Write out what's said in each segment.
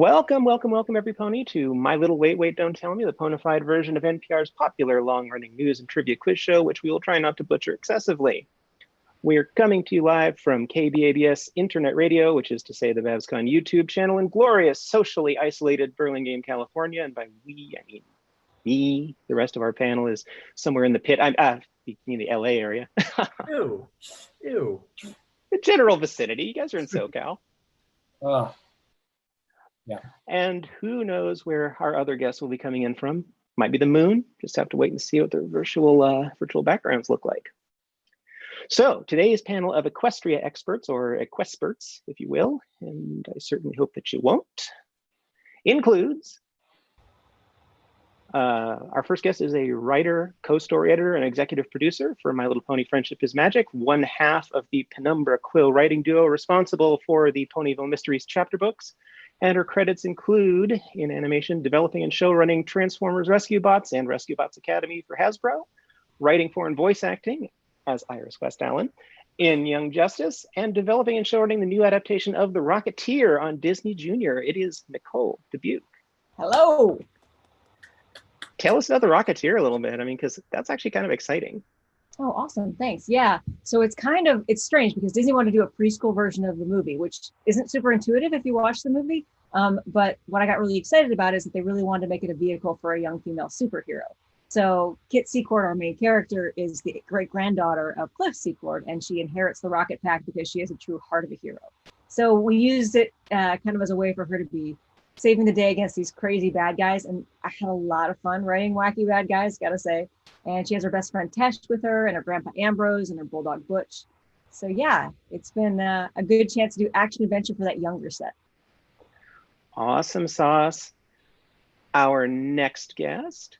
Welcome, welcome, welcome, every pony, to My Little Wait, Wait, Don't Tell Me, the ponified version of NPR's popular long-running news and trivia quiz show, which we will try not to butcher excessively. We're coming to you live from KBABS Internet Radio, which is to say the BABSCon YouTube channel in glorious, socially isolated Burlingame, California. And by we, I mean me. The rest of our panel is somewhere in the pit. I'm in the LA area. Ew. The general vicinity. You guys are in SoCal. Yeah. And who knows where our other guests will be coming in from. Might be the moon. Just have to wait and see what their virtual backgrounds look like. So today's panel of equestria experts, or equesperts, if you will, and I certainly hope that you won't, includes our first guest is a writer, co-story editor, and executive producer for My Little Pony Friendship is Magic, one half of the Penumbra Quill writing duo responsible for the Ponyville Mysteries chapter books. And her credits include, in animation, developing and show running Transformers Rescue Bots and Rescue Bots Academy for Hasbro, writing for and voice acting as Iris West Allen in Young Justice, and developing and show running the new adaptation of The Rocketeer on Disney Junior. It is Nicole Dubuc. Hello. Tell us about The Rocketeer a little bit. I mean, because that's actually kind of exciting. Oh, awesome. Thanks. Yeah. So it's strange because Disney wanted to do a preschool version of the movie, which isn't super intuitive if you watch the movie. But what I got really excited about is that they really wanted to make it a vehicle for a young female superhero. So Kit Secord, our main character, is the great granddaughter of Cliff Secord, and she inherits the rocket pack because she has a true heart of a hero. So we used it kind of as a way for her to be saving the day against these crazy bad guys. And I had a lot of fun writing wacky bad guys, gotta say. And she has her best friend Tesh with her, and her grandpa Ambrose, and her bulldog Butch. So yeah, it's been a good chance to do action adventure for that younger set. Awesome sauce. Our next guest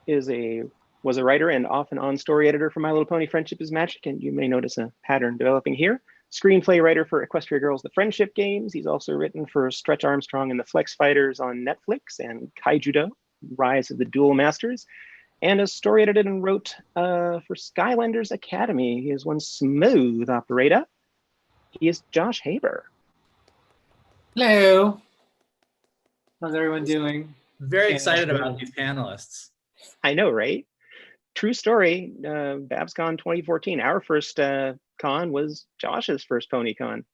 was a writer and off and on story editor for My Little Pony Friendship is Magic, and you may notice a pattern developing here. Screenplay writer for Equestria Girls, The Friendship Games. He's also written for Stretch Armstrong and the Flex Fighters on Netflix, and Kaijudo, Rise of the Duel Masters, and has story edited and wrote for Skylanders Academy. He is one smooth operator. He is Josh Haber. Hello. How's everyone doing? Very excited about these panelists. I know, right? True story, BABSCon 2014. Our first con was Josh's first pony con.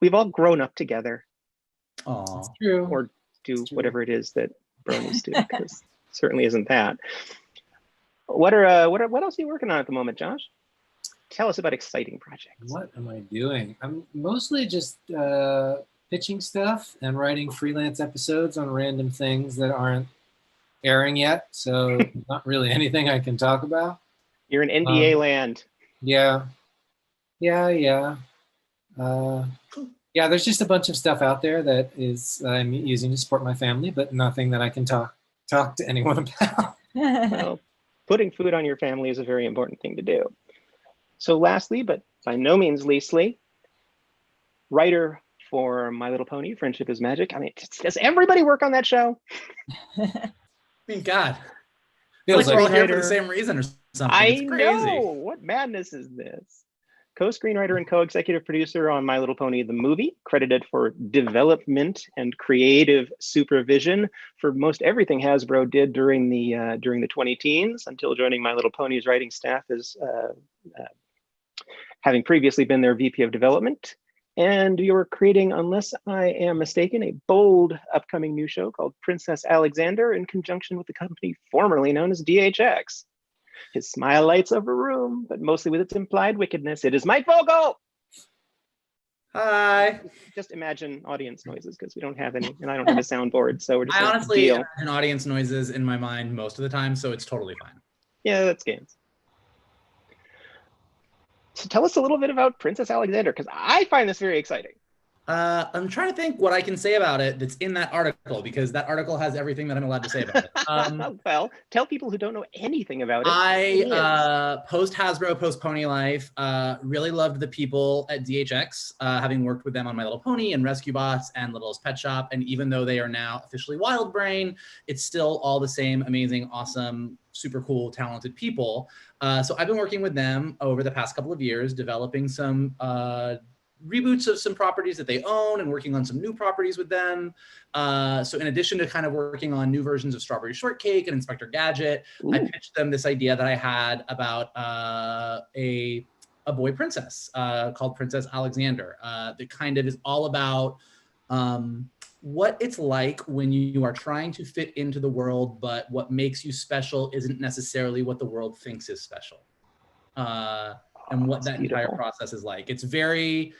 We've all grown up together. Oh, true. Or do whatever it is that bronies do, because certainly isn't that. What else are you working on at the moment, Josh? Tell us about exciting projects. What am I doing? I'm mostly just pitching stuff and writing freelance episodes on random things that aren't airing yet, so not really anything I can talk about. You're in NDA land. Yeah. There's just a bunch of stuff out there that I'm using to support my family, but nothing that I can talk to anyone about. Well, putting food on your family is a very important thing to do. So lastly, but by no means leastly, writer for My Little Pony, Friendship is Magic. I mean, does everybody work on that show? I mean, God. Feels like we're all like here for the same reason or something. It's crazy. I know. What madness is this? Co-screenwriter and co-executive producer on My Little Pony the movie, credited for development and creative supervision for most everything Hasbro did during the 20-teens, until joining My Little Pony's writing staff as having previously been their VP of development. And you're creating, unless I am mistaken, a bold upcoming new show called Princess Alexander in conjunction with the company formerly known as DHX. His smile lights up a room, but mostly with its implied wickedness. It is Mike Vogel! Hi. Just imagine audience noises, because we don't have any, and I don't have a soundboard, so we're just I honestly imagine audience noises in my mind most of the time, so it's totally fine. Yeah, that's games. So tell us a little bit about Princess Alexander, because I find this very exciting. I'm trying to think what I can say about it that's in that article, because that article has everything that I'm allowed to say about it. Well, tell people who don't know anything about it. I, post Hasbro, post Pony Life, really loved the people at DHX, having worked with them on My Little Pony and Rescue Bots and Littlest Pet Shop. And even though they are now officially Wild Brain, it's still all the same amazing, awesome, super cool, talented people. So I've been working with them over the past couple of years, developing some reboots of some properties that they own and working on some new properties with them. So in addition to kind of working on new versions of Strawberry Shortcake and Inspector Gadget, I pitched them this idea that I had about a boy princess called Princess Alexander. That kind of is all about what it's like when you are trying to fit into the world, but what makes you special isn't necessarily what the world thinks is special. And what that entire process is like. It's very,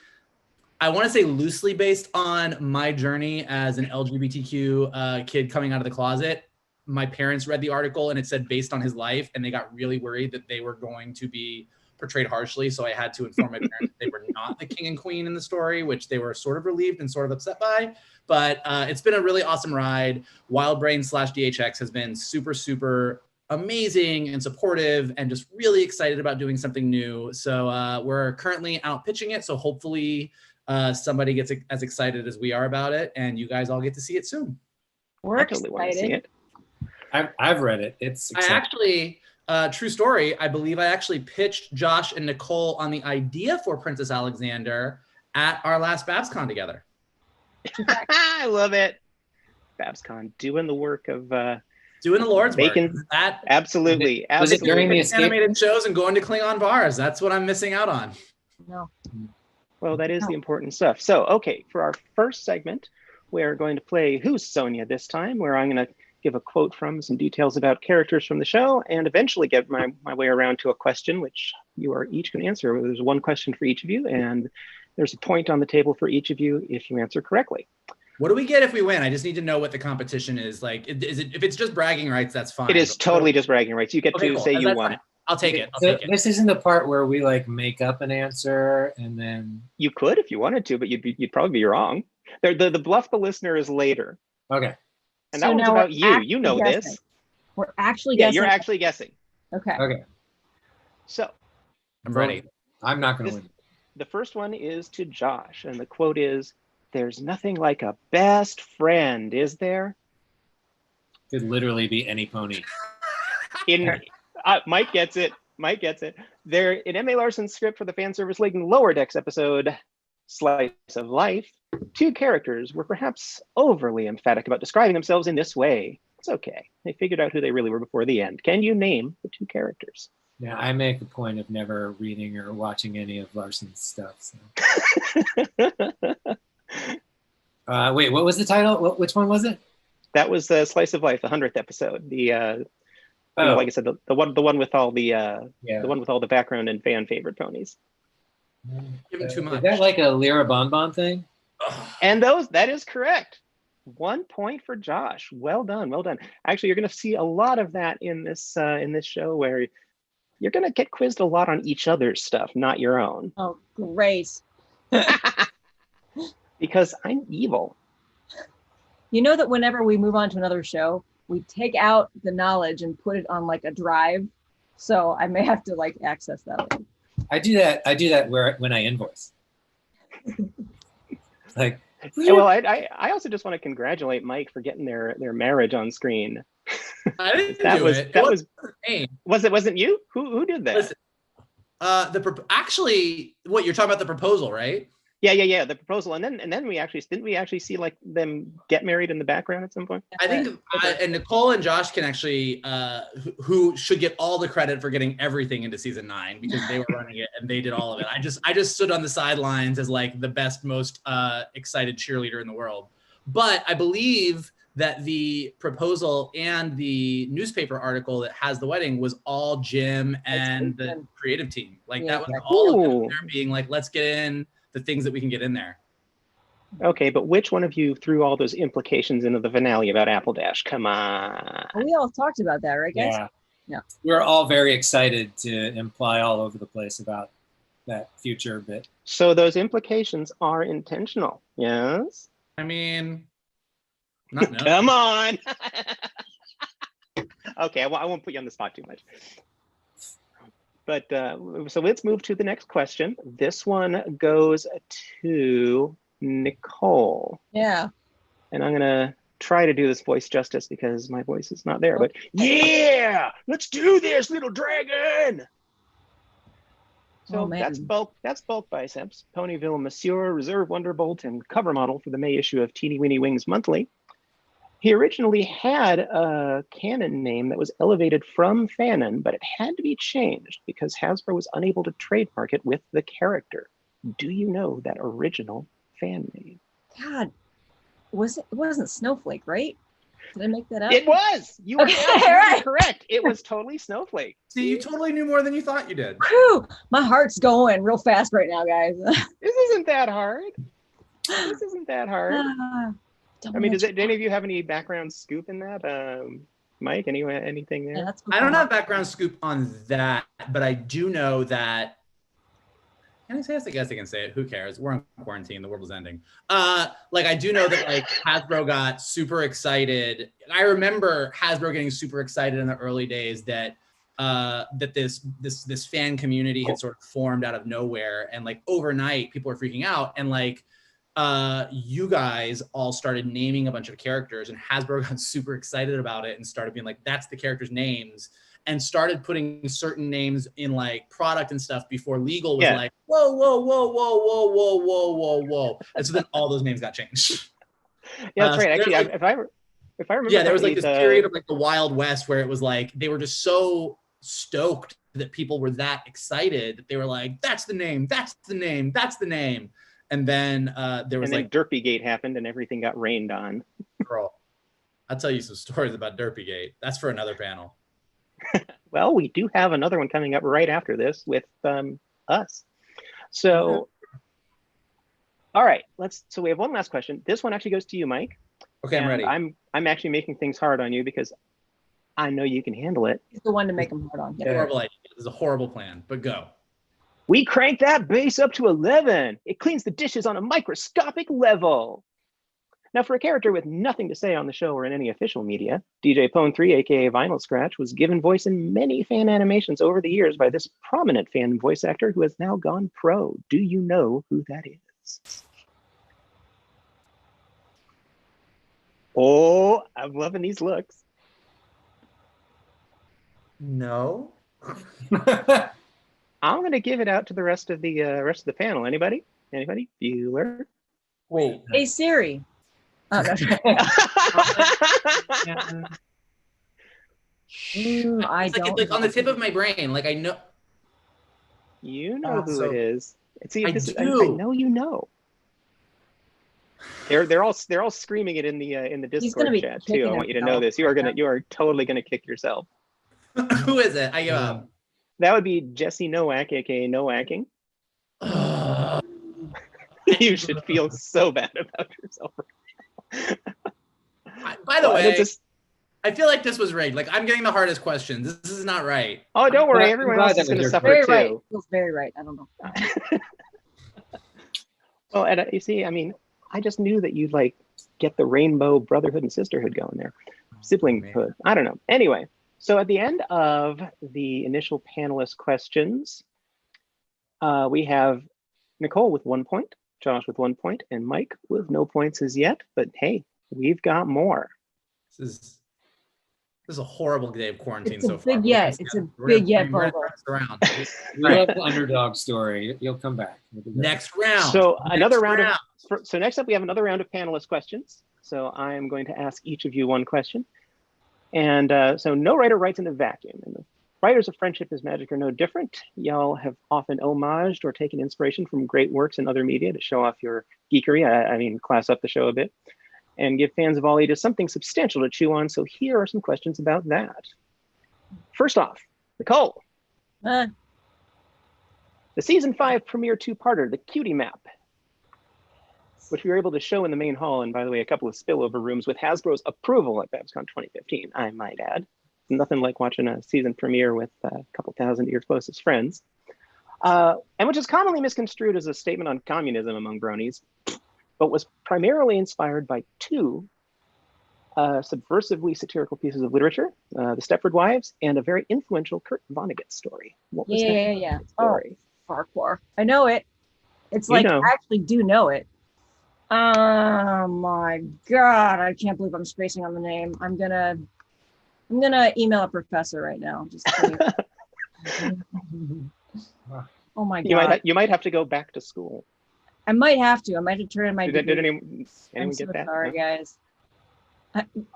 I want to say loosely based on my journey as an LGBTQ kid coming out of the closet. My parents read the article and it said based on his life, and they got really worried that they were going to be portrayed harshly. So I had to inform my parents that they were not the king and queen in the story, which they were sort of relieved and sort of upset by. But it's been a really awesome ride. WildBrain/DHX has been super, super amazing and supportive and just really excited about doing something new. So we're currently out pitching it. So hopefully somebody gets as excited as we are about it, and you guys all get to see it soon. We're Totally want to see it. I've read it. It's exciting. I actually, true story, I believe I actually pitched Josh and Nicole on the idea for Princess Alexander at our last BABSCon together. I love it. BABSCon doing the work of doing the Lord's work. Absolutely. Was it during the escape animated shows and going to Klingon bars? That's what I'm missing out on. No. Well, that is the important stuff. So, okay, for our first segment, we're going to play Who's Sonia this time, where I'm going to give a quote from some details about characters from the show and eventually get my way around to a question, which you are each going to answer. There's one question for each of you, and there's a point on the table for each of you if you answer correctly. What do we get if we win? I just need to know what the competition is. Like, is it, if it's just bragging rights, that's fine. It is totally just bragging rights. You get to say you won. Fine. I'll take it. This isn't the part where we like make up an answer and then. You could if you wanted to, but you'd probably be wrong. The Bluff the Listener is later. Okay. And that one's about you. You know this. We're actually guessing. Yeah, you're actually guessing. Okay. Okay. So. I'm ready. I'm not going to win. The first one is to Josh, and the quote is, "There's nothing like a best friend, is there?" Could literally be any pony. Mike gets it. Mike gets it. There, in M.A. Larson's script for the fan service Leighton Lower Decks episode, Slice of Life, two characters were perhaps overly emphatic about describing themselves in this way. It's okay. They figured out who they really were before the end. Can you name the two characters? Yeah, I make a point of never reading or watching any of Larson's stuff. So. Wait, what was the title? Which one was it? That was Slice of Life, the 100th episode. The like I said, the one with all the one with all the background and fan favorite ponies. Giving too much. Is that like a Lyra Bonbon thing? And that is correct. 1 point for Josh. Well done, well done. Actually, you're going to see a lot of that in this show, where you're going to get quizzed a lot on each other's stuff, not your own. Oh, great. Because I'm evil. You know that whenever we move on to another show, we take out the knowledge and put it on like a drive. So I may have to like access that. I do that when I invoice. Like, well, I also just want to congratulate Mike for getting their marriage on screen. I didn't do it. Was it you? Who did that? Listen, actually, what you're talking about, the proposal, right? Yeah, the proposal, and then didn't we actually see like them get married in the background at some point? I think and Nicole and Josh can actually who should get all the credit for getting everything into season 9, because they were running it and they did all of it. I just stood on the sidelines as like the best, most excited cheerleader in the world. But I believe that the proposal and the newspaper article that has the wedding was all Jim and the creative team. Like that was all of them there being like, let's get in the things that we can get in there. Okay, but which one of you threw all those implications into the finale about Apple Dash? Come on. We all talked about that, right, guys? Yeah. We're all very excited to imply all over the place about that future bit. So those implications are intentional, yes? I mean, not no. Come on. Okay, I won't put you on the spot too much. But so let's move to the next question. This one goes to Nicole. Yeah. And I'm going to try to do this voice justice because my voice is not there. But yeah, let's do this, little dragon. So that's bulk biceps, Ponyville Monsieur, Reserve Wonderbolt, and cover model for the May issue of Teeny Weeny Wings Monthly. He originally had a canon name that was elevated from Fanon, but it had to be changed because Hasbro was unable to trademark it with the character. Do you know that original fan name? God, it wasn't Snowflake, right? Did I make that up? It was. You were correct. It was totally Snowflake. See, you totally knew more than you thought you did. Whew, my heart's going real fast right now, guys. This isn't that hard. This isn't that hard. I mean, does any of you have any background scoop in that? Mike, anything there? Yeah, I don't have background scoop on that, but I do know that. Can I say this? I guess I can say it. Who cares? We're in quarantine. The world is ending. Like I do know that like Hasbro got super excited. I remember Hasbro getting super excited in the early days that this fan community had sort of formed out of nowhere, and like overnight people were freaking out, and like you guys all started naming a bunch of characters, and Hasbro got super excited about it and started being like, that's the characters' names, and started putting certain names in like product and stuff before legal was like, whoa. And so then all those names got changed. Yeah, that's right. Actually, like, if I remember, yeah, there was like this period of like the Wild West where it was like they were just so stoked that people were that excited that they were like, that's the name. And then there was like Derpygate happened and everything got rained on. Girl, I'll tell you some stories about Derpygate. That's for another panel. Well, we do have another one coming up right after this with us. So, all right, so we have one last question. This one actually goes to you, Mike. Okay, I'm ready. I'm actually making things hard on you because I know you can handle it. It's the one to make them hard on. Yeah. Horrible idea. This is a horrible plan, but go. We crank that bass up to 11. It cleans the dishes on a microscopic level. Now, for a character with nothing to say on the show or in any official media, DJ Pone 3, aka Vinyl Scratch, was given voice in many fan animations over the years by this prominent fan voice actor who has now gone pro. Do you know who that is? Oh, I'm loving these looks. No. I'm going to give it out to the rest of the panel. Anybody? Bueller? Wait. Hey Siri. Oh, no. I it's like, don't. It's like on the tip of my brain. Like I know. You know who it is. See, I know you know. They're all screaming it in the Discord chat too. I want you to know this. You are totally gonna kick yourself. Who is it? I give up. That would be Jesse Nowak, aka Nowacking. You should feel so bad about yourself. By the way, I feel like this was rigged. Like I'm getting the hardest questions. This is not right. Oh, don't worry. Everyone else is going to suffer too. Right. Feels very right. I don't know. Well, and you see, I mean, I just knew that you'd like get the rainbow brotherhood and sisterhood going there, siblinghood. I don't know. Anyway, so at the end of the initial panelist questions, we have Nicole with 1 point, Josh with 1 point, and Mike with no points as yet. But hey, we've got more. This is a horrible day of quarantine so far. It's a big yet. We love the underdog story. You'll come back. Next round. So another round. So next up, we have another round of panelist questions. So I am going to ask each of you one question. And so no writer writes in a vacuum. And the writers of Friendship is Magic are no different. Y'all have often homaged or taken inspiration from great works in other media to show off your geekery. I mean, class up the show a bit. And give fans of all ages something substantial to chew on. So here are some questions about that. First off, Nicole. The season 5 premiere 2-parter, The Cutie Map, which we were able to show in the main hall, and by the way, a couple of spillover rooms with Hasbro's approval at BABSCon 2015, I might add. Nothing like watching a season premiere with a couple thousand of your closest friends. And which is commonly misconstrued as a statement on communism among bronies, but was primarily inspired by 2 subversively satirical pieces of literature, The Stepford Wives, and a very influential Kurt Vonnegut story. What was that story? Oh, Farquhar. I know it. It's like, I actually do know it. Oh my God, I can't believe I'm spacing on the name. I'm gonna email a professor right now. Just Oh my God. You might have to go back to school. I might have to. I might have to turn in my Did degree. anyone I'm get so that? sorry, No? guys.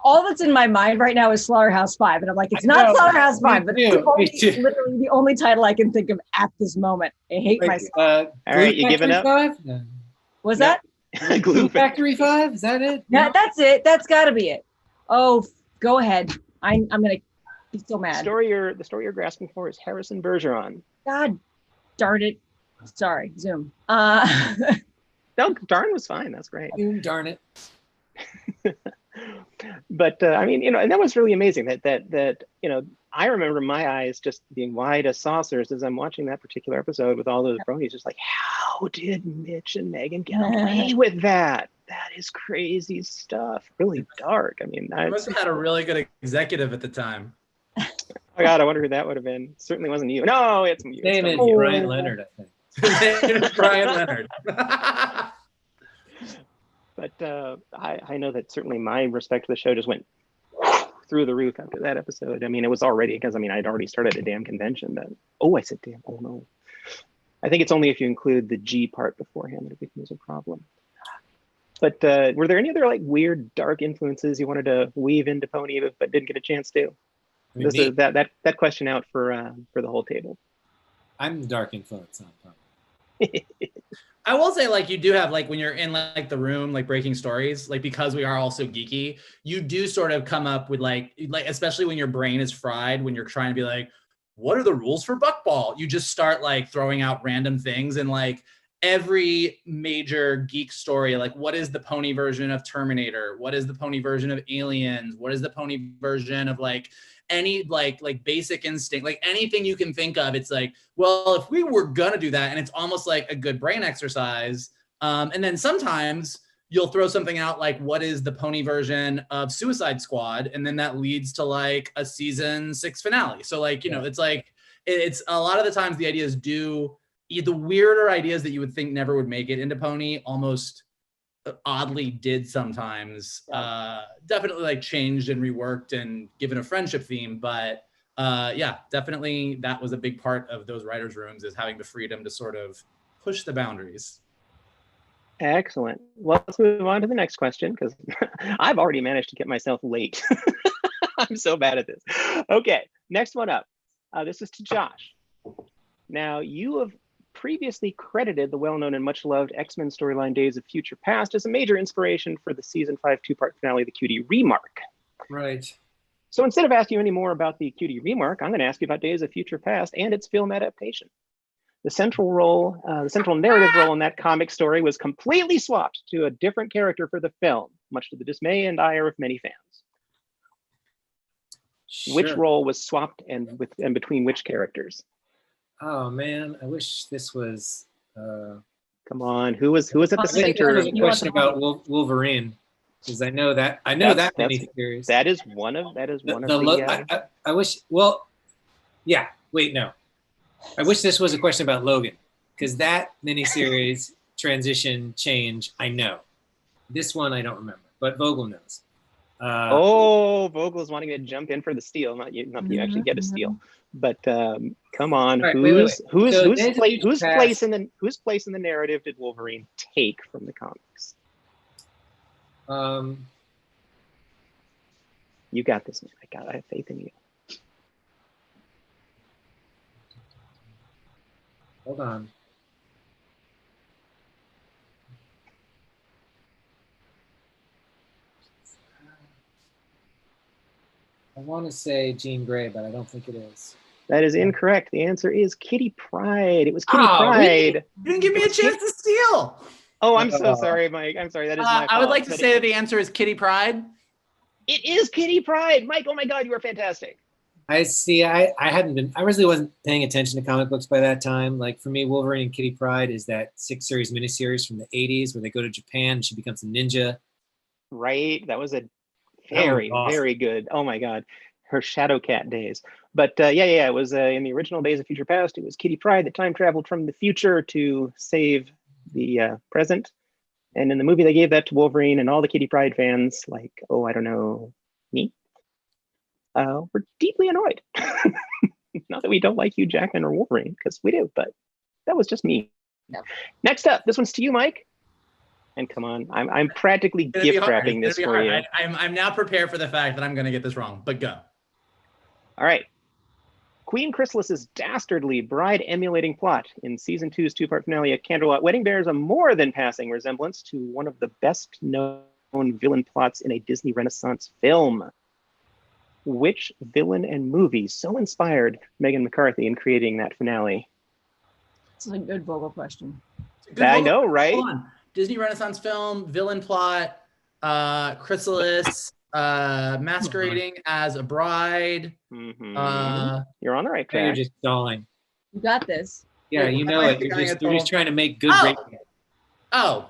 All that's in my mind right now is Slaughterhouse 5, and I'm like, it's not Slaughterhouse 5, but it's literally the only title I can think of at this moment. I hate myself. All right, you giving up? 5? No. Was that? Glue Factory 5? Is that it? Yeah, that's it. That's got to be it. Oh, go ahead. I'm gonna be so mad. The story you're grasping for is Harrison Bergeron. God darn it. Sorry, Zoom. No, darn was fine. That's great. Darn it. But I mean, and that was really amazing that I remember my eyes just being wide as saucers as I'm watching that particular episode with all those bronies, just like, how did Mitch and Megan get away with that? That is crazy stuff. Really dark. I mean, I must have had a really good executive at the time. Oh my God, I wonder who that would have been. Certainly wasn't you. No, it's you. Name is Brian Leonard, I think. His name is Brian Leonard. But I know that certainly my respect for the show just went through the roof after that episode. I mean, it was already, because I mean, I'd already started a damn convention. But I said damn. Oh no. I think it's only if you include the G part beforehand that it becomes a problem. But were there any other like weird dark influences you wanted to weave into Pony but didn't get a chance to? This is that question out for the whole table. I'm the dark influence on Pony. I will say, like, you do have, like, when you're in like the room, like breaking stories, like, because we are all so geeky, you do sort of come up with like especially when your brain is fried, when you're trying to be like, what are the rules for buckball? You just start like throwing out random things, and like every major geek story, like what is the Pony version of Terminator? What is the Pony version of Aliens? What is the Pony version of like any like Basic Instinct, like anything you can think of? It's like, well, if we were gonna do that, and it's almost like a good brain exercise. And then sometimes you'll throw something out like, what is the Pony version of Suicide Squad? And then that leads to like a season 6 finale. So like, it's like, it's a lot of the times the ideas do, the weirder ideas that you would think never would make it into Pony almost oddly did sometimes. Definitely like changed and reworked and given a friendship theme. But yeah, definitely that was a big part of those writers' rooms, is having the freedom to sort of push the boundaries. Excellent. Well, let's move on to the next question, because I've already managed to get myself late. I'm so bad at this. Okay, next one up. This is to Josh. Now, you have previously credited the well-known and much-loved X-Men storyline Days of Future Past as a major inspiration for the season 5 two-part finale, The Cutie Remark. Right. So instead of asking you any more about the Cutie Remark, I'm going to ask you about Days of Future Past and its film adaptation. The central narrative role in that comic story was completely swapped to a different character for the film, much to the dismay and ire of many fans. Sure. Which role was swapped and between which characters? Oh man, I wish this was. Come on, who was at the center? There was a question about Wolverine, because I know that many theories. That is one of the. I wish. Well, yeah. Wait, no. I wish this was a question about Logan, because that miniseries transition change I know. This one I don't remember, but Vogel knows. Vogel's wanting to jump in for the steal, not you actually get a steal. But come on, right, whose place in the narrative did Wolverine take from the comics? You got this, man. I have faith in you. Hold on. I want to say Jean Grey, but I don't think it is. That is incorrect. The answer is Kitty Pryde. It was Kitty Pryde. You didn't give me a chance to steal. Oh, I'm so sorry, Mike. I'm sorry. That is my fault. I would like to say that the answer is Kitty Pryde. It is Kitty Pryde. Mike, oh my God, you are fantastic. I see. I really wasn't paying attention to comic books by that time. Like for me, Wolverine and Kitty Pryde is that 6-series miniseries from the 80s where they go to Japan and she becomes a ninja. Right. That was a very, awesome. Very good. Oh my God. Her Shadowcat days. But yeah. It was in the original Days of Future Past. It was Kitty Pryde that time traveled from the future to save the present. And in the movie, they gave that to Wolverine, and all the Kitty Pryde fans, like, oh, I don't know, me? We're deeply annoyed. Not that we don't like Hugh Jackman or Wolverine, because we do, but That was just me. No. Next up, this one's to you, Mike. And come on, I'm practically gift wrapping this for you. I'm now prepared for the fact that I'm going to get this wrong, but go. All right. Queen Chrysalis's dastardly bride-emulating plot in season 2's two-part finale, A Candlelit Wedding, bears a more than passing resemblance to one of the best-known villain plots in a Disney Renaissance film. Which villain and movie so inspired Megan McCarthy in creating that finale? This is a good Vogel question. I know, right? Hold on. Disney Renaissance film, villain plot, Chrysalis, masquerading as a bride. Mm-hmm. You're on the right track. You're just stalling. You got this. Yeah, you know it. You're just trying to make good rating. I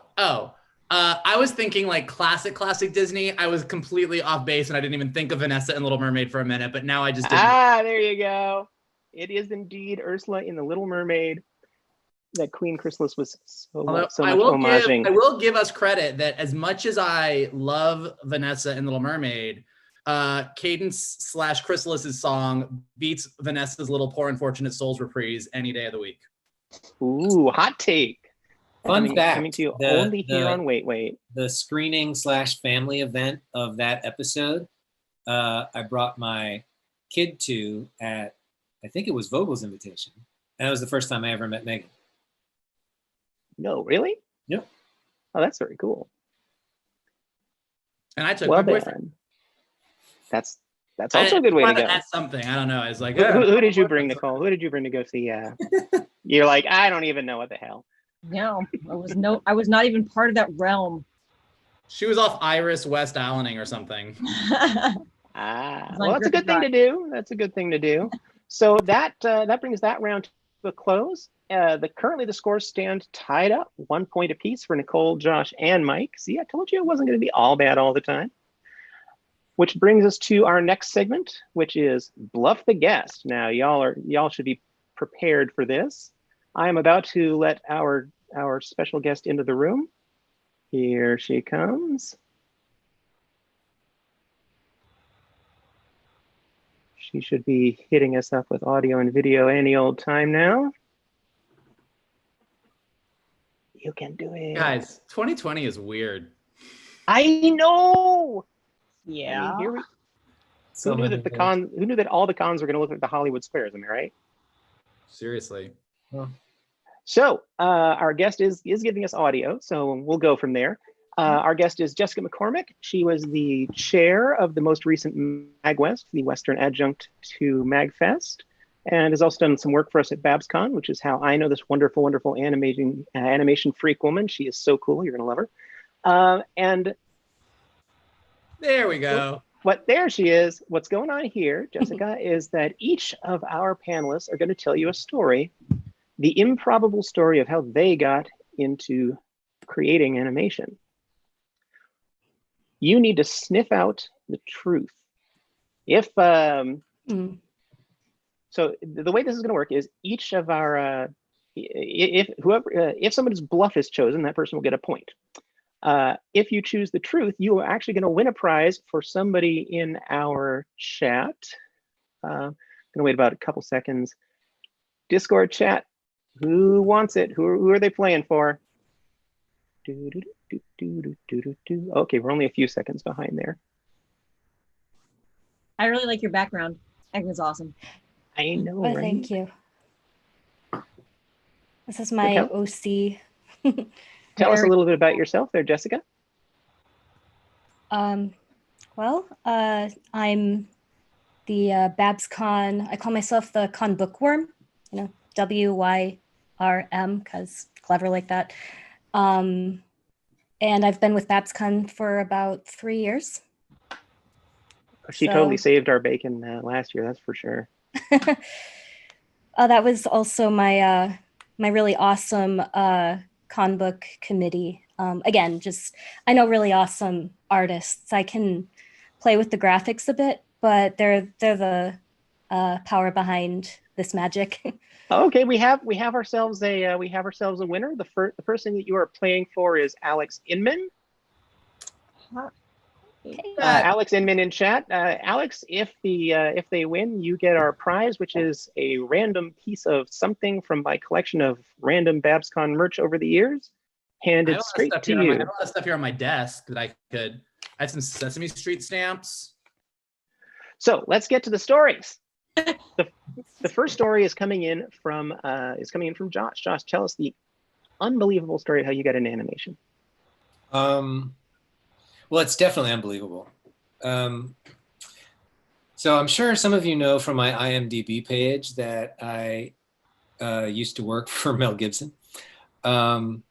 was thinking like classic Disney. I was completely off base and I didn't even think of Vanessa and Little Mermaid for a minute, but now I just did. There you go. It is indeed Ursula in The Little Mermaid that Queen Chrysalis was so much homaging. I will give us credit that as much as I love Vanessa and Little Mermaid, Cadence / Chrysalis's song beats Vanessa's Little Poor Unfortunate Souls reprise any day of the week. Ooh, hot take. Fun fact. Coming to you only here on Wait Wait. The screening / family event of that episode, I brought my kid to at, I think it was Vogel's invitation. And that was the first time I ever met Megan. No, really? Yep. Oh, that's very cool. And I took my boyfriend. That's also a good way to go. That's something. I don't know. I was like, who did you bring, Nicole? Who did you bring to go see? You're like, I don't even know what the hell. No, I was not even part of that realm. She was off Iris West Allening or something. Well, that's a good thing to do. That's a good thing to do. So that brings that round to a close. Currently the scores stand tied up, 1 point apiece for Nicole, Josh, and Mike. See, I told you it wasn't going to be all bad all the time. Which brings us to our next segment, which is Bluff the Guest. Now, y'all should be prepared for this. I am about to let our special guest into the room. Here she comes. She should be hitting us up with audio and video any old time now. You can do it. Guys, 2020 is weird. I know. Yeah. I mean, who knew that all the cons were going to look like the Hollywood Squares? Am I right? Seriously. Huh. So our guest is giving us audio, so we'll go from there. Our guest is Jessica McCormick. She was the chair of the most recent MagWest, the Western adjunct to MagFest, and has also done some work for us at BABSCon, which is how I know this wonderful, wonderful animation freak woman. She is so cool. You're going to love her. And there we go. There she is. What's going on here, Jessica, is that each of our panelists are going to tell you a story, the improbable story of how they got into creating animation. You need to sniff out the truth. So the way this is going to work is each of our, if somebody's bluff is chosen, that person will get a point. If you choose the truth, you are actually going to win a prize for somebody in our chat. I'm going to wait about a couple seconds. Discord chat, who wants it? Who are they playing for? Okay, we're only a few seconds behind there. I really like your background. I think it's awesome. I know, Well, right? thank you. This is my OC. Tell us a little bit about yourself there, Jessica. I'm the BABSCon, I call myself the con bookworm, WYRM, because clever like that. And I've been with BABSCon for about 3 years. She totally saved our bacon last year, that's for sure. That was also my my really awesome con book committee. Again, I know really awesome artists. I can play with the graphics a bit, but they're the power behind this magic. Okay, we have ourselves a winner. The person that you are playing for is Alex Inman. Alex Inman in chat. Alex, if they win, you get our prize, which is a random piece of something from my collection of random BABSCon merch over the years, handed straight to you. I have a lot of stuff here on my desk that I have some Sesame Street stamps. So let's get to the stories. The first story is coming in from Josh. Josh, tell us the unbelievable story of how you got into animation. Well, it's definitely unbelievable. So I'm sure some of you know from my IMDb page that I used to work for Mel Gibson. And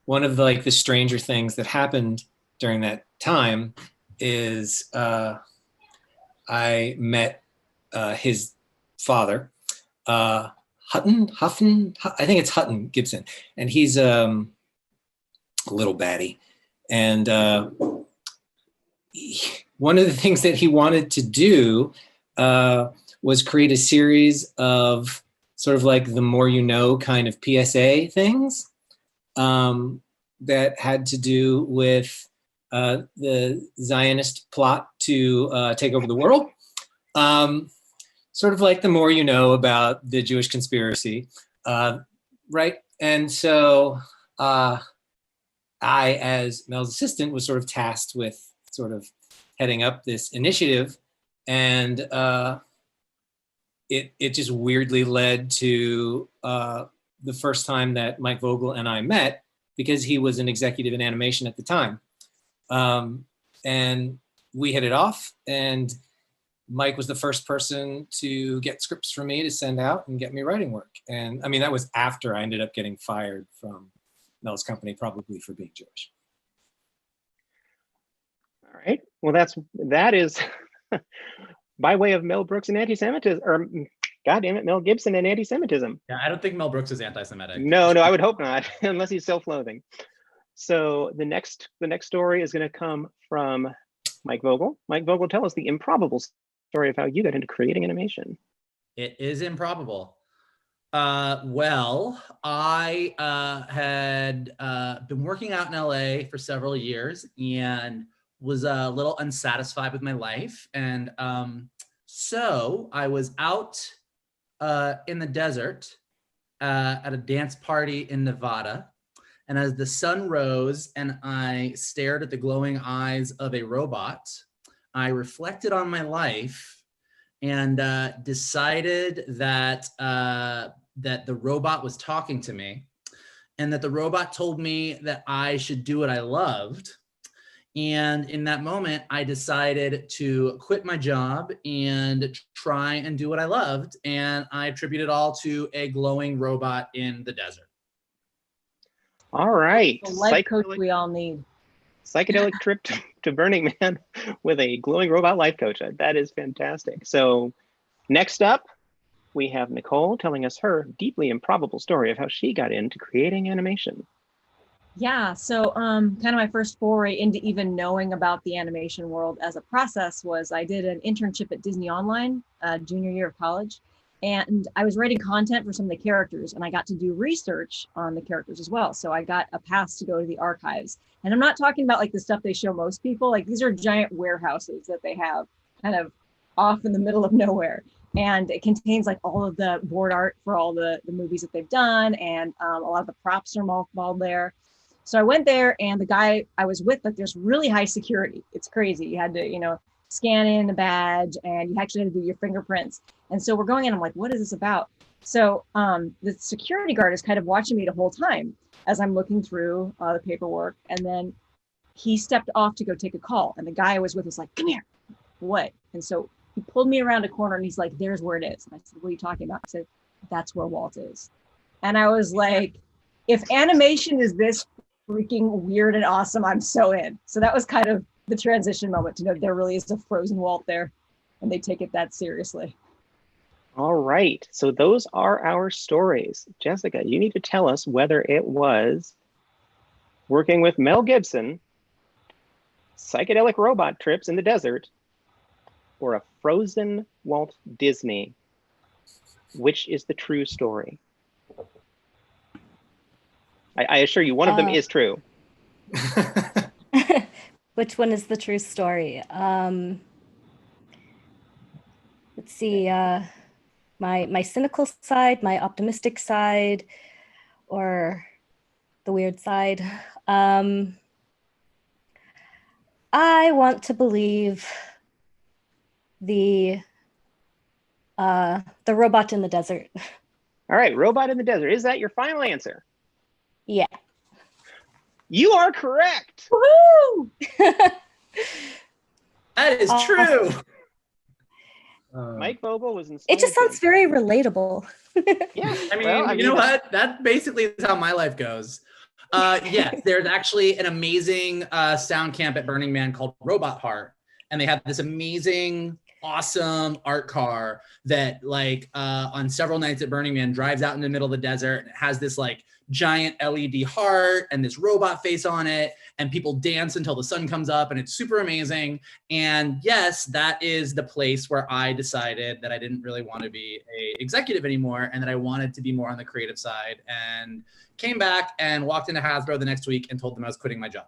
one of the stranger things that happened during that time is I met his father, I think it's Hutton Gibson, and he's a little baddie. And one of the things that he wanted to do was create a series of sort of the more you know kind of PSA things that had to do with the Zionist plot to take over the world. Sort of the more you know about the Jewish conspiracy, right? And so I, as Mel's assistant, was sort of tasked with sort of heading up this initiative, and it just weirdly led to the first time that Mike Vogel and I met, because he was an executive in animation at the time, and we hit it off. And Mike was the first person to get scripts for me to send out and get me writing work. And I mean, that was after I ended up getting fired from Mel's company, probably for being Jewish. All right. Well, that is by way of Mel Brooks and anti-Semitism, or goddamn it, Mel Gibson and anti-Semitism. Yeah, I don't think Mel Brooks is anti-Semitic. No, I would hope not, unless he's self-loathing. So the next story is going to come from Mike Vogel. Mike Vogel, tell us the improbable story of how you got into creating animation. It is improbable. Well, I had been working out in LA for several years and was a little unsatisfied with my life. And so I was out in the desert at a dance party in Nevada. And as the sun rose and I stared at the glowing eyes of a robot, I reflected on my life and decided that that the robot was talking to me, and that the robot told me that I should do what I loved. And in that moment, I decided to quit my job and try and do what I loved. And I attribute it all to a glowing robot in the desert. All right. The life coach we all need. Psychedelic trip to Burning Man with a glowing robot life coach. That is fantastic. So next up, we have Nicole telling us her deeply improbable story of how she got into creating animation. Yeah, so kind of my first foray into even knowing about the animation world as a process was I did an internship at Disney Online, junior year of college, and I was writing content for some of the characters, and I got to do research on the characters as well. So I got a pass to go to the archives. And I'm not talking about the stuff they show most people. These are giant warehouses that they have kind of off in the middle of nowhere. And it contains all of the board art for all the movies that they've done. And a lot of the props are mothballed there. So I went there, and the guy I was with, there's really high security. It's crazy. You had to, scan in a badge, and you actually had to do your fingerprints. And so we're going in, I'm like, what is this about? So the security guard is kind of watching me the whole time as I'm looking through the paperwork. And then he stepped off to go take a call. And the guy I was with was like, come here. What? And so he pulled me around a corner, and he's like, there's where it is. And I said, what are you talking about? I said, that's where Walt is. And I was like, if animation is this freaking weird and awesome, I'm so in. So that was kind of the transition moment to know there really is a frozen Walt there, and they take it that seriously. All right, so those are our stories. Jessica, you need to tell us whether it was working with Mel Gibson, psychedelic robot trips in the desert, or a frozen Walt Disney. Which is the true story? I assure you, one of them is true. Which one is the true story? Let's see, my cynical side, my optimistic side, or the weird side. I want to believe the robot in the desert. All right, robot in the desert. Is that your final answer? Yeah. You are correct. Woohoo! That is true. Mike Vogel was inspired. It just sounds very relatable. Yeah. I mean, you know what? That basically is how my life goes. Yes, there's actually an amazing sound camp at Burning Man called Robot Heart. And they have this amazing, awesome art car that like on several nights at Burning Man drives out in the middle of the desert and it has this like giant LED heart and this robot face on it. And people dance until the sun comes up and it's super amazing. And yes, that is the place where I decided that I didn't really want to be an executive anymore and that I wanted to be more on the creative side, and came back and walked into Hasbro the next week and told them I was quitting my job.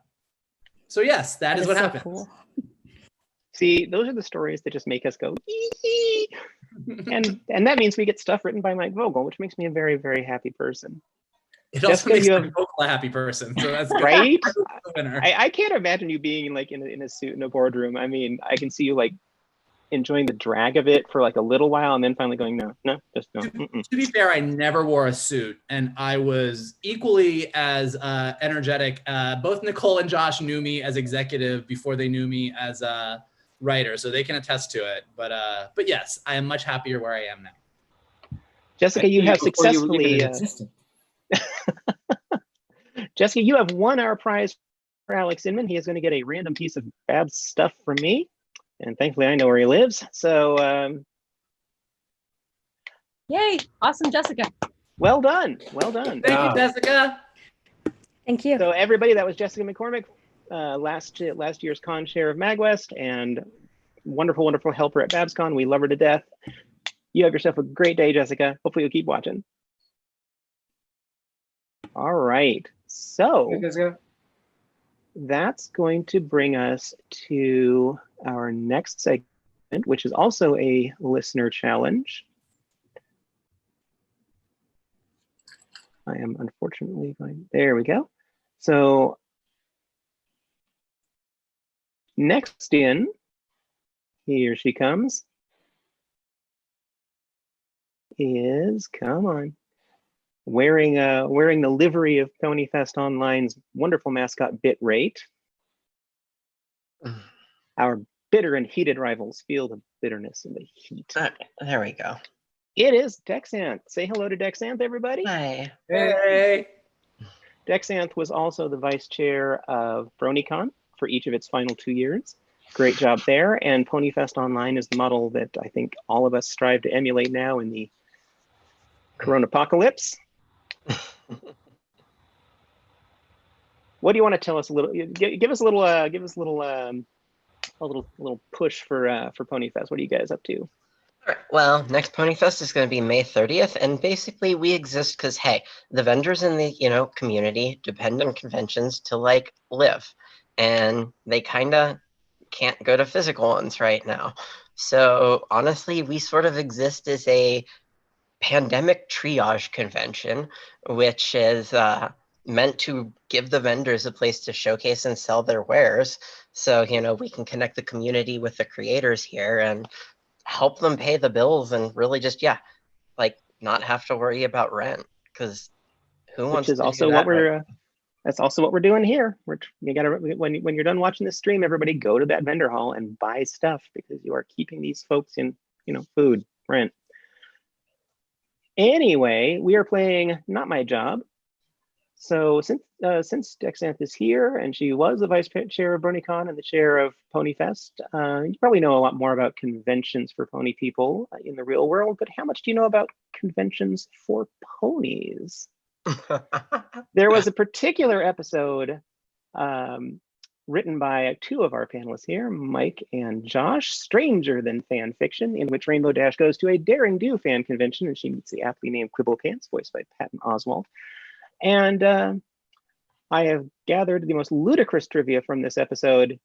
So yes, that is what so happened. Cool. See, those are the stories that just make us go, ee. and that means we get stuff written by Mike Vogel, which makes me a very, very happy person. It also Jessica, makes you Mike have- Vogel a happy person. So that's good. Right? Winner. I can't imagine you being like in a suit in a boardroom. I mean, I can see you like enjoying the drag of it for like a little while and then finally going, no, just no. To be fair, I never wore a suit, and I was equally as energetic. Both Nicole and Josh knew me as executive before they knew me as a writer, so they can attest to it. But yes, I am much happier where I am now. Jessica, you have Before you were even successfully. in existence. Jessica, you have won our prize for Alex Inman. He is going to get a random piece of Babs stuff from me. And thankfully, I know where he lives. So, Yay! Awesome, Jessica. well done. Well done. Thank you, Jessica. Thank you. So, everybody, that was Jessica McCormick, last year's con chair of MagWest, and wonderful, wonderful helper at BABSCon. We love her to death. You have yourself a great day, Jessica. Hopefully, you'll keep watching. All right. So, that's going to bring us to our next segment, which is also a listener challenge. I am unfortunately going, there we go. So next in, here she comes, is, come on, wearing the livery of PonyFest Online's wonderful mascot Bitrate. Our bitter and heated rivals feel the bitterness and the heat. There we go. It is Dexanth. Say hello to Dexanth, everybody. Hi. Hey. Dexanth was also the vice chair of BronyCon for each of its final 2 years. Great job there. And PonyFest Online is the model that I think all of us strive to emulate now in the Coronapocalypse. What do you want to tell us a little? Give us a little push for PonyFest. What are you guys up to? All right. Well, next PonyFest is going to be May 30th, and basically we exist because hey, the vendors in the community depend on conventions to like live, and they kind of can't go to physical ones right now. So honestly, we sort of exist as a pandemic triage convention, which is meant to give the vendors a place to showcase and sell their wares. So, we can connect the community with the creators here and help them pay the bills and really just, not have to worry about rent, because who wants to do that? That's also what we're doing here. You gotta, when you're done watching this stream, everybody go to that vendor hall and buy stuff, because you are keeping these folks in, food, rent. Anyway, we are playing Not My Job. So since Dexanth is here, and she was the vice chair of BronyCon and the chair of PonyFest, you probably know a lot more about conventions for pony people in the real world, but how much do you know about conventions for ponies? There was a particular episode written by two of our panelists here, Mike and Josh, Stranger Than Fan Fiction, in which Rainbow Dash goes to a Daring Do fan convention and she meets the aptly named Quibblepants, voiced by Patton Oswalt. And I have gathered the most ludicrous trivia from this episode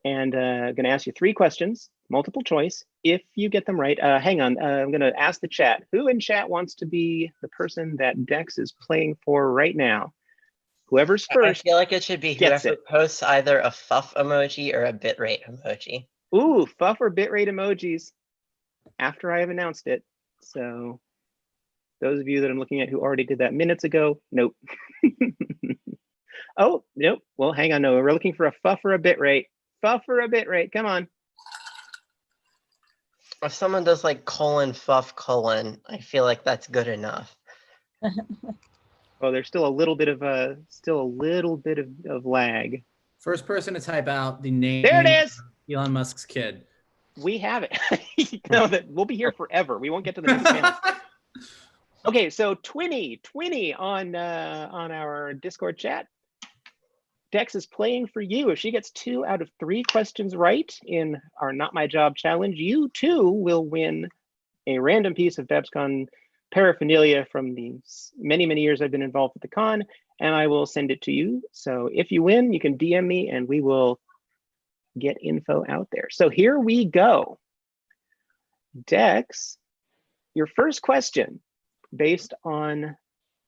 And I'm going to ask you 3 questions, multiple choice. If you get them right, hang on, I'm going to ask the chat. Who in chat wants to be the person that Dex is playing for right now? Whoever's first. I feel like it should be whoever posts either a fuff emoji or a bitrate emoji. Ooh, fuff or bitrate emojis after I have announced it. So those of you that I'm looking at who already did that minutes ago, nope. Oh, nope. Well, hang on. No, we're looking for a fuff or a bitrate. Fuff or a bitrate. Come on. If someone does like : fuff : I feel like that's good enough. Oh, there's still a little bit of lag. First person to type out the name. There it is. Elon Musk's kid. We have it. No, that we'll be here forever. We won't get to the next panel. Okay, so Twinny on our Discord chat. Dex is playing for you. If she gets 2 out of 3 questions right in our Not My Job challenge, you too will win a random piece of BABSCon paraphernalia from the many, many years I've been involved with the con, and I will send it to you. So if you win, you can DM me and we will get info out there. So here we go. Dex, your first question based on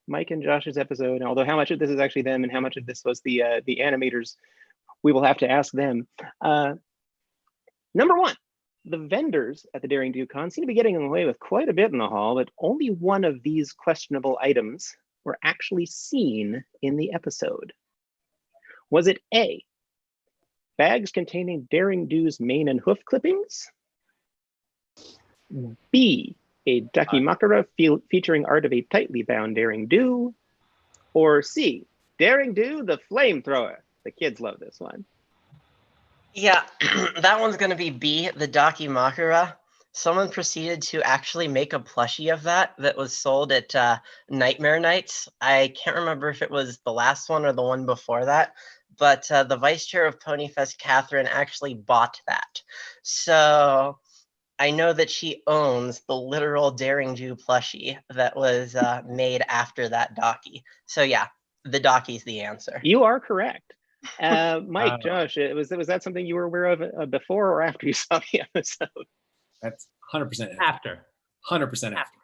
Mike and Josh's episode, although how much of this is actually them and how much of this was the animators, we will have to ask them. Number 1, the vendors at the Daring Do Con seem to be getting away with quite a bit in the hall, but only one of these questionable items were actually seen in the episode. Was it A, bags containing Daring Do's mane and hoof clippings? B, a dakimakura featuring art of a tightly bound Daring Do? Or C, Daring Do the flamethrower? The kids love this one. Yeah, that one's going to be B, the dakimakura. Someone proceeded to actually make a plushie of that was sold at Nightmare Nights. I can't remember if it was the last one or the one before that, but the vice chair of Ponyfest, Catherine, actually bought that. So I know that she owns the literal Daring Do plushie that was made after that docky. So yeah, the docky's the answer. You are correct. Mike, Josh, was that something you were aware of before or after you saw the episode? That's 100% After. 100% after.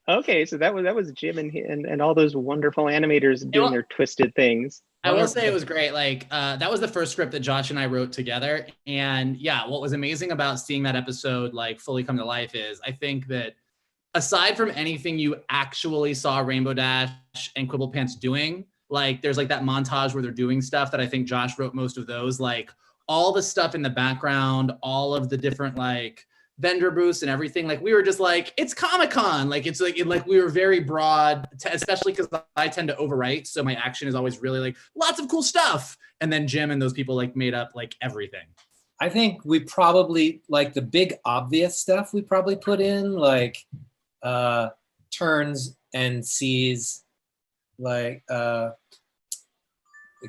Okay, so that was Jim and all those wonderful animators doing their twisted things. I will say it was great. Like that was the first script that Josh and I wrote together. And yeah, what was amazing about seeing that episode like fully come to life is I think that aside from anything you actually saw Rainbow Dash and Quibble Pants doing, like there's like that montage where they're doing stuff that I think Josh wrote most of those, like all the stuff in the background, all of the different like vendor booths and everything. Like we were just like, it's Comic-Con. Like it's like we were very broad, especially because I tend to overwrite. So my action is always really like lots of cool stuff. And then Jim and those people like made up like everything. I think we probably like the big obvious stuff we probably put in like turns and sees like the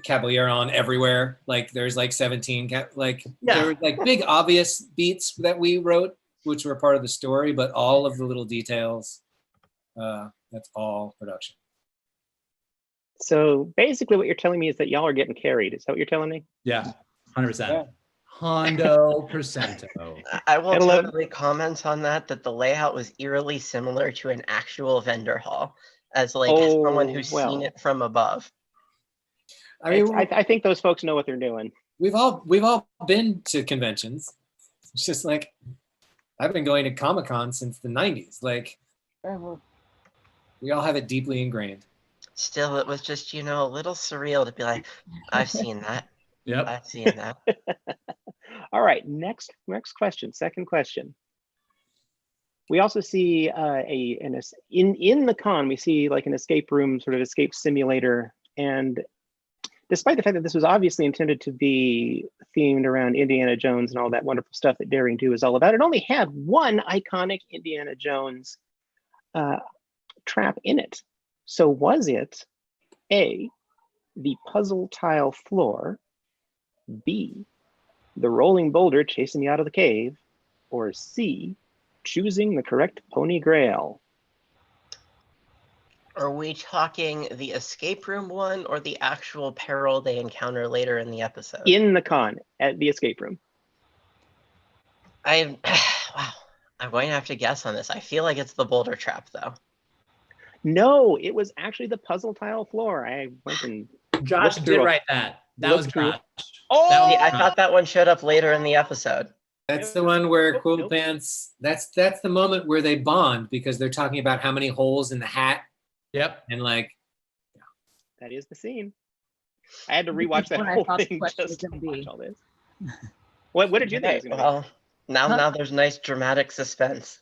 Caballeron everywhere. Like there's like 17 there were like big obvious beats that we wrote, which were part of the story, but all of the little details, that's all production. So basically what you're telling me is that y'all are getting carried. Is that what you're telling me? Yeah, 100%. 100%. I will totally comment on that the layout was eerily similar to an actual vendor hall as like someone who's seen it from above. I mean, I think those folks know what they're doing. We've all been to conventions. It's just like I've been going to Comic-Con since the 90s. Like we all have it deeply ingrained. Still, it was just, a little surreal to be like, I've seen that. Yep. I've seen that. All right, next question, second question. We also see in the con, we see like an escape room, sort of escape simulator. And despite the fact that this was obviously intended to be themed around Indiana Jones and all that wonderful stuff that Daring Do is all about, it only had one iconic Indiana Jones trap in it. So was it A, the puzzle tile floor, B, the rolling boulder chasing you out of the cave, or C, choosing the correct pony grail? Are we talking the escape room one or the actual peril they encounter later in the episode? In the con, at the escape room. Wow, I'm going to have to guess on this. I feel like it's the boulder trap, though. No, it was actually the puzzle tile floor. I went and Josh did write that. That was through. Josh. Oh, That was I thought that one showed up later in the episode. That's the one where Nope, Quill nope. Pants, that's the moment where they bond because they're talking about how many holes in the hat Yep. and like, that is the scene. I had to rewatch that When I whole thought the thing question just was to gonna be. watch all this. What did you think? It was gonna Well, now there's nice dramatic suspense.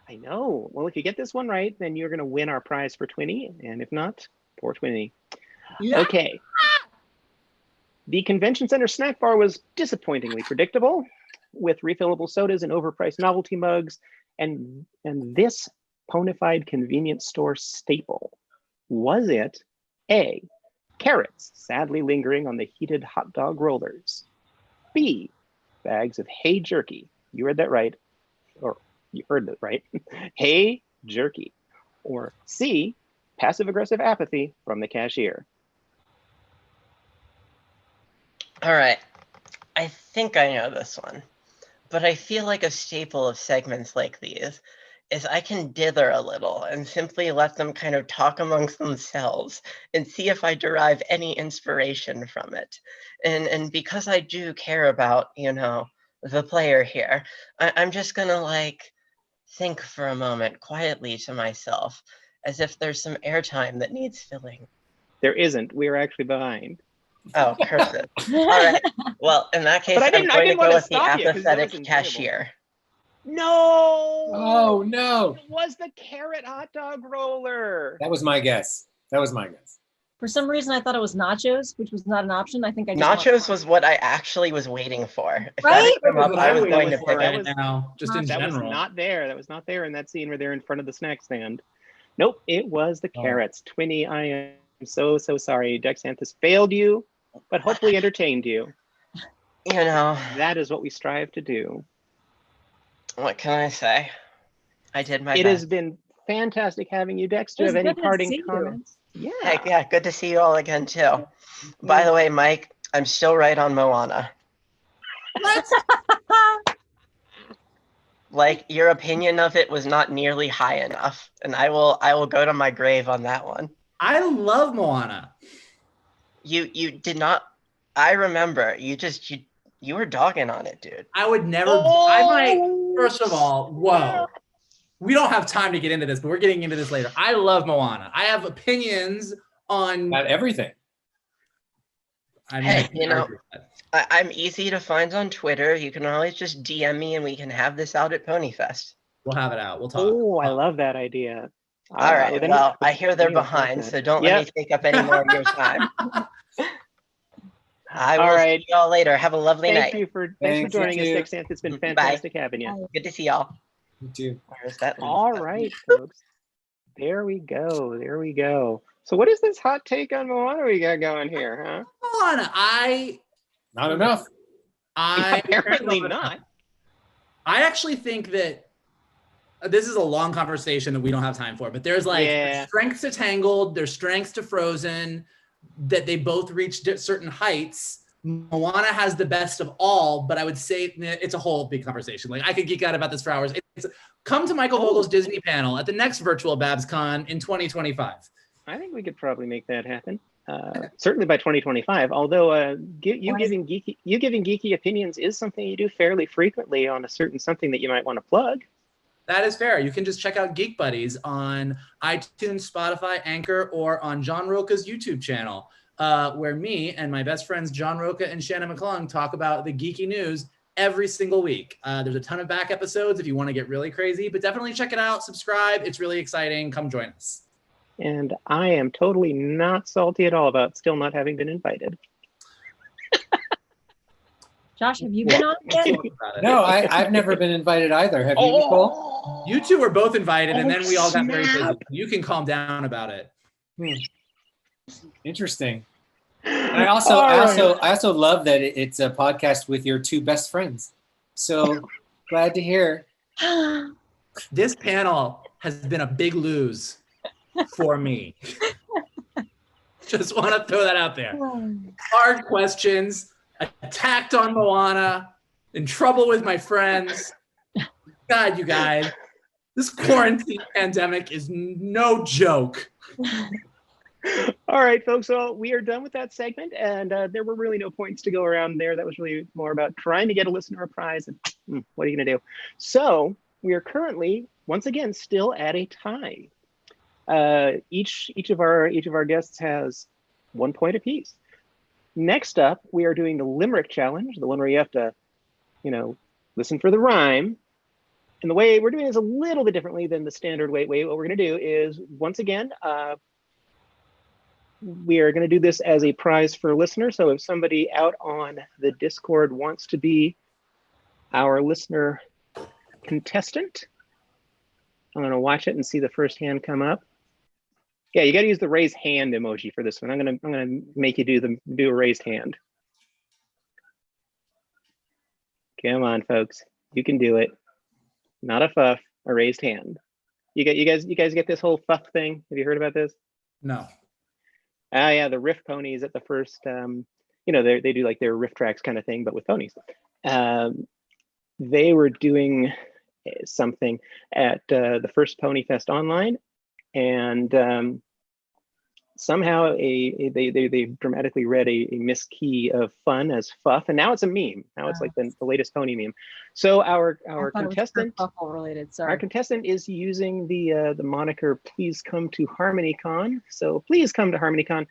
be? I know. Well, if you get this one right, then you're gonna win our prize for Twinny, and if not, poor Twinny. Yeah. Okay. The convention center snack bar was disappointingly predictable, with refillable sodas and overpriced novelty mugs, and this ponified convenience store staple. Was it A, carrots sadly lingering on the heated hot dog rollers? B, bags of hay jerky. You read that right, or you heard that right. Hay jerky. Or C, passive aggressive apathy from the cashier. All right. I think I know this one, but I feel like a staple of segments like these is I can dither a little and simply let them kind of talk amongst themselves and see if I derive any inspiration from it. And because I do care about, the player here, I'm just gonna like think for a moment quietly to myself as if there's some airtime that needs filling. There isn't. We're actually behind. Oh, curse it. All right. Well, in that case, But I I'm didn't going to wanna go with the stop you, 'cause that was apathetic enjoyable. cashier. No! oh no, It was the carrot hot dog roller. that was my guess. For some reason, I thought it was nachos, which was not an option. I think I just Nachos was what I actually was waiting for. If Right? that had come up, What I was waiting going to for pick right it. now, just in That was general. not there. That was not there in that scene where they're in front of the snack stand. Nope, it was the carrots. Twinny, I am so sorry. Dexanthus failed you, but hopefully entertained you. That is what we strive to do. What can I say? I did my It best. has been fantastic having you, Dex. Do you It was have any good to parting see you. comments? Yeah. Heck yeah, good to see you all again too. By the way, Mike, I'm still right on Moana. Like, your opinion of it was not nearly high enough, and I will go to my grave on that one. I love Moana. You did not. I remember you were dogging on it, dude. I would never. I might. First of all, whoa. We don't have time to get into this, but we're getting into this later. I love Moana. I have opinions on About everything. I mean, Hey, I'm easy to find on Twitter. You can always just DM me and we can have this out at Ponyfest. we'll have it out. We'll talk. Oh, I love that idea. All right. then- Well, I hear they're Yeah, behind, that's so it. don't Yep. let me take up any more of your time. I will All right. see y'all later. Have a lovely Thanks night. for Thanks, joining us, you too. Dexanth. It's been Bye. fantastic having you. Good to see y'all. Me too. Where's that? All right, folks. There we go. There we go. So what is this hot take on Moana we got going here, huh? Moana. Not enough. Apparently not. I actually think that this is a long conversation that we don't have time for, but there's like Yeah. strengths to Tangled, there's strengths to Frozen, that they both reach certain heights. Moana has the best of all, but I would say it's a whole big conversation. Like, I could geek out about this for hours. Come to Michael Vogel's Disney panel at the next virtual BABSCon in 2025. I think we could probably make that happen. Certainly by 2025. Although you giving geeky opinions is something you do fairly frequently on a certain something that you might want to plug. That is fair. You can just check out Geek Buddies on iTunes, Spotify, Anchor, or on John Roca's YouTube channel, where me and my best friends John Roca and Shannon McClung talk about the geeky news every single week. There's a ton of back episodes if you want to get really crazy, but definitely check it out. Subscribe. It's really exciting. Come join us. And I am totally not salty at all about still not having been invited. Josh, have you been on yet? No, I've never been invited either. Have you, Nicole? You two were both invited, and Oh, then we all got very busy. snap. You can calm down about it. Interesting. And I also love that it's a podcast with your two best friends. So glad to hear. This panel has been a big lose. for me. Just want to throw that out there. Hard questions, attacked on Moana, in trouble with my friends. God, you guys, this quarantine pandemic is no joke. All right, folks, so we are done with that segment, and there were really no points to go around there. That was really more about trying to get a listener a prize, and what are you going to do? So we are currently, once again, still at a tie. Each of our guests has 1 point apiece. Next up, we are doing the Limerick challenge, the one where you have to, listen for the rhyme. And the way we're doing this a little bit differently than the standard way. What we're going to do is, once again, we are going to do this as a prize for listeners. So if somebody out on the Discord wants to be our listener contestant, I'm going to watch it and see the first hand come up. Yeah, you got to use the raise hand emoji for this one. I'm going to make you do a raised hand. Come on, folks, you can do it. Not a fuff, a raised hand. You guys get this whole fuff thing? Have you heard about this? No. Yeah, the riff ponies at the first, they do like their riff tracks kind of thing, but with ponies. They were doing something at the first Pony Fest online, and somehow they dramatically read a miskey of fun as fuff, and now it's a meme. Now it's like the latest pony meme. So our contestant, our contestant is using the moniker "Please come to HarmonyCon." So please come to HarmonyCon.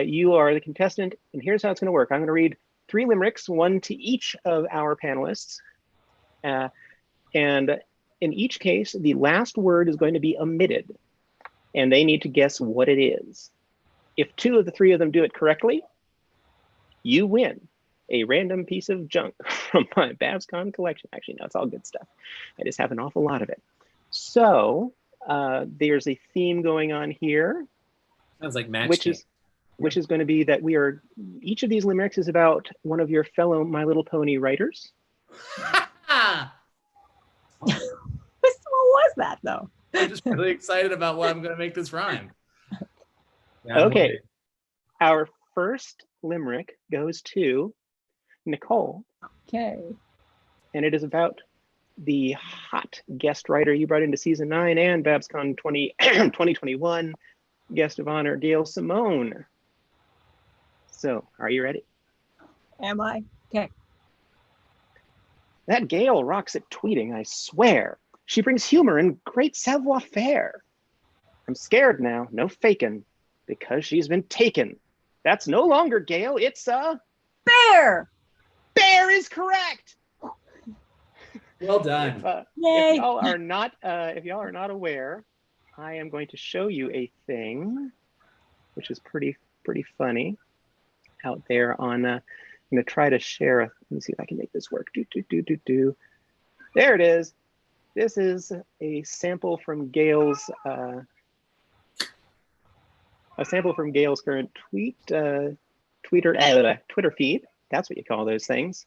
You are the contestant, and here's how it's going to work. I'm going to read 3 limericks, one to each of our panelists, and in each case, the last word is going to be omitted, and they need to guess what it is. If 2 of the 3 of them do it correctly, you win a random piece of junk from my BABSCon collection. Actually, no, it's all good stuff. I just have an awful lot of it. So there's a theme going on here. Sounds like match which is going to be that each of these limericks is about one of your fellow My Little Pony writers. What was that, though? I'm just really excited about what I'm going to make this rhyme. Yeah, okay. Our first limerick goes to Nicole. Okay. And it is about the hot guest writer you brought into season 9 and BABSCon 2021 guest of honor, Gail Simone. So, are you ready? Am I? Okay. That Gail rocks at tweeting, I swear. She brings humor and great savoir-faire. I'm scared now, no faking, because she's been taken. That's no longer Gail, it's a... Bear! Bear is correct! Well done. If y'all are not aware, I am going to show you a thing, which is pretty funny out there on, I'm going to try to share, let me see if I can make this work. There it is. This is a sample from Gail's current Twitter feed. That's what you call those things.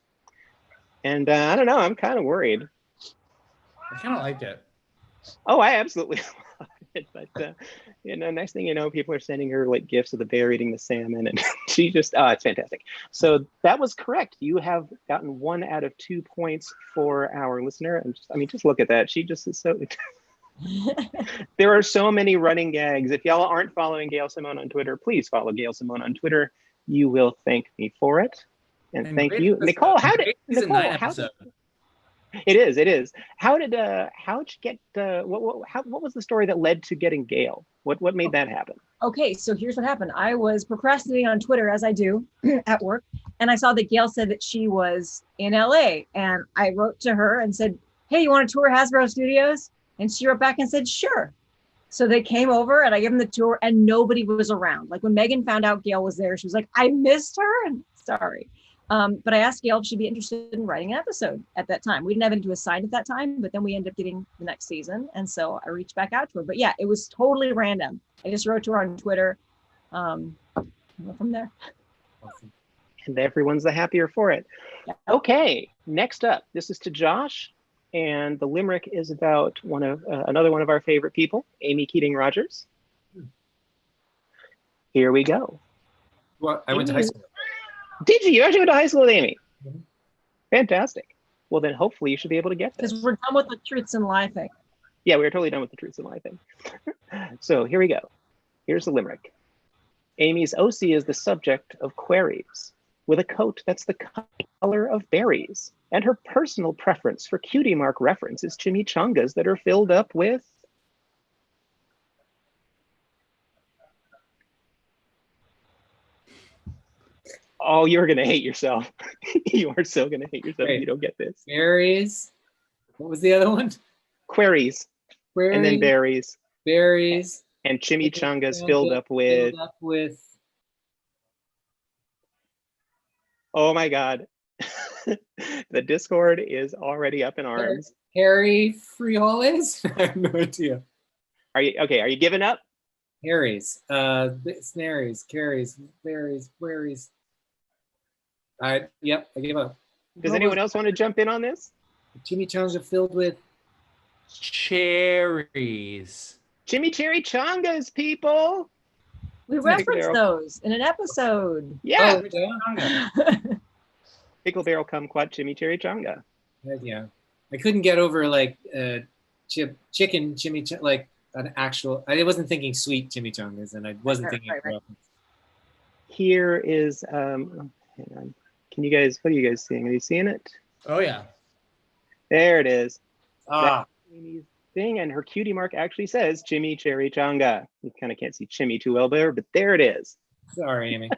And I don't know, I'm kind of worried. I kind of like it. Oh, I absolutely love it. But next thing you know, people are sending her like gifts of the bear eating the salmon, and she just, it's fantastic. So that was correct. You have gotten 1 out of 2 points for our listener. And just look at that. She just is so. There are so many running gags. If y'all aren't following Gail Simone on Twitter, please follow Gail Simone on Twitter. You will thank me for it. And thank you, Nicole. It is. How did you get? What was the story that led to getting Gail? What made that happen? Okay, so here's what happened. I was procrastinating on Twitter, as I do at work, and I saw that Gail said that she was in LA, and I wrote to her and said, "Hey, you want to tour Hasbro Studios?" And she wrote back and said, "Sure." So they came over, and I gave them the tour, and nobody was around. Like when Megan found out Gail was there, she was like, "I missed her," and sorry. But I asked Gail if she'd be interested in writing an episode at that time. We didn't have anything assigned at that time, but then we ended up getting the next season. And so I reached back out to her. But yeah, it was totally random. I just wrote to her on Twitter. Went from there. And everyone's the happier for it. Yeah. Okay, next up, this is to Josh. And the limerick is about another one of our favorite people, Amy Keating Rogers. Here we go. Well, I went to high school. Did you? You actually went to high school with Amy? Mhm. Fantastic. Well, then hopefully you should be able to get this. Because we're done with the truths and lie thing. Yeah, we were totally done with the truths and lie thing. So here we go. Here's the limerick. Amy's OC is the subject of queries, with a coat that's the color of berries. And her personal preference for cutie mark reference is chimichangas that are filled up with... Oh, you're going to hate yourself. You are so going to hate yourself if you don't get this. Berries. What was the other one? Queries. Berries. And then berries. Berries. And chimichangas filled up with... Oh my God. The Discord is already up in arms. Harry frijoles? I have no idea. Are you okay? Are you giving up? Harry's. Snaries. Carries. Berries. Yep, I give up. Does anyone else want to jump in on this? Chimichangas are filled with cherries. Chimichangas, people. We referenced those in an episode. Yeah. Oh, Pickle barrel kumquat chimichanga. Yeah. I couldn't get over like chicken chimichanga, like an actual. I wasn't thinking sweet chimichangas, and I wasn't thinking. Right. Here is. Hang on. Can you guys? What are you guys seeing? Are you seeing it? Oh yeah. There it is. Ah. Amy's thing, and her cutie mark actually says chimichanga. You kind of can't see chimmy too well there, but there it is. Sorry, Amy.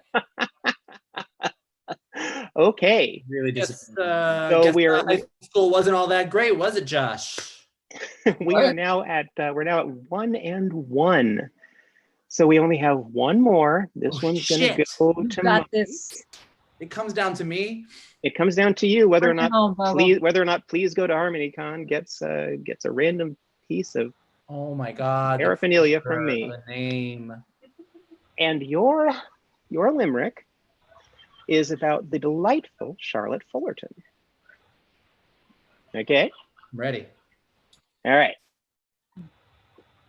Okay. Really disappointed. So we're high school wasn't all that great, was it, Josh? we are now at 1-1. So we only have one more. This one's gonna go to Got this. It comes down to me. It comes down to you whether or Bring it not home, Vogel. please go to HarmonyCon gets a random piece of Oh my God. paraphernalia from me. The name. And your limerick is about the delightful Charlotte Fullerton. Okay? I'm ready. All right.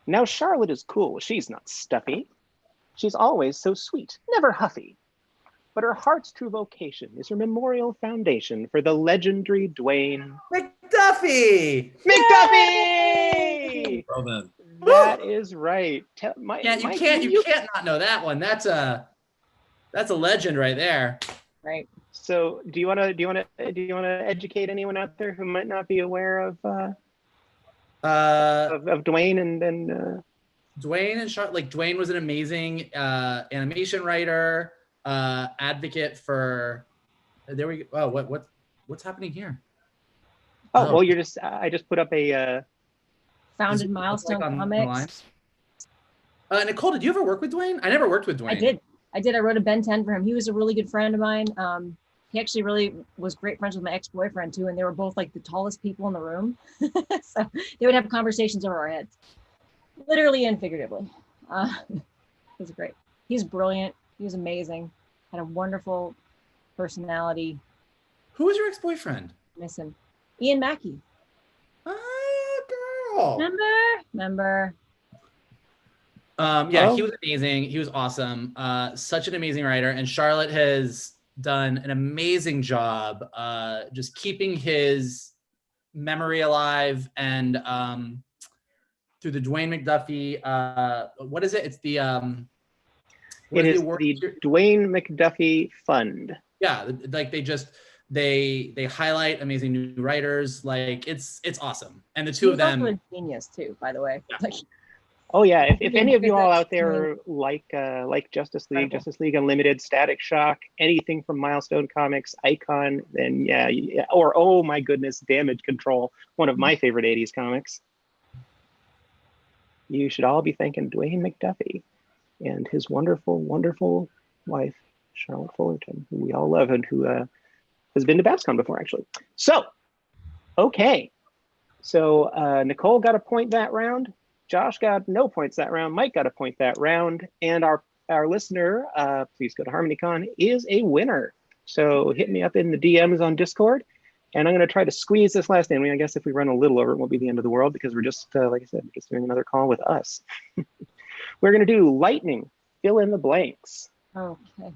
Now Charlotte is cool. She's not stuffy. She's always so sweet, never huffy. But her heart's true vocation is her memorial foundation for the legendary Dwayne McDuffie. McDuffie! Well done. That is right. You can't not know that one. That's a legend right there. Right. So do you want to educate anyone out there who might not be aware of Dwayne and Dwayne and Charlotte? Like Dwayne was an amazing animation writer. Advocate for there we go. Oh, what's happening here? Well, you're just I just put up a Founded Milestone Comics. Nicole, did you ever work with Dwayne? I never worked with Dwayne. I did. I wrote a Ben 10 for him. He was a really good friend of mine. He actually really was great friends with my ex-boyfriend too, and they were both like the tallest people in the room. So they would have conversations over our heads, literally and figuratively. It was great. He's brilliant. He was amazing. Had a wonderful personality. Who was your ex-boyfriend? Miss him. Ian Mackey. Girl. Remember? He was amazing. He was awesome. Such an amazing writer. And Charlotte has done an amazing job just keeping his memory alive and through the Dwayne McDuffie. What is it? It's the it is the Dwayne McDuffie Fund. Yeah, like they highlight amazing new writers. Like it's awesome. And the two of them. Also a genius too, by the way. Yeah. Like, oh yeah, if any of you all out there like Justice League, Justice League Unlimited, Static Shock, anything from Milestone Comics, Icon, then yeah, or oh my goodness, Damage Control, one of my favorite 80s comics. You should all be thanking Dwayne McDuffie and his wonderful, wonderful wife, Charlotte Fullerton, who we all love and who has been to BABSCon before, actually. So, okay. So Nicole got a point that round. Josh got no points that round. Mike got a point that round. And our listener, please go to HarmonyCon, is a winner. So hit me up in the DMs on Discord. And I'm going to try to squeeze this last in. I mean, I guess if we run a little over, it won't be the end of the world because we're just, like I said, just doing another call with us. We're going to do lightning fill in the blanks. Okay.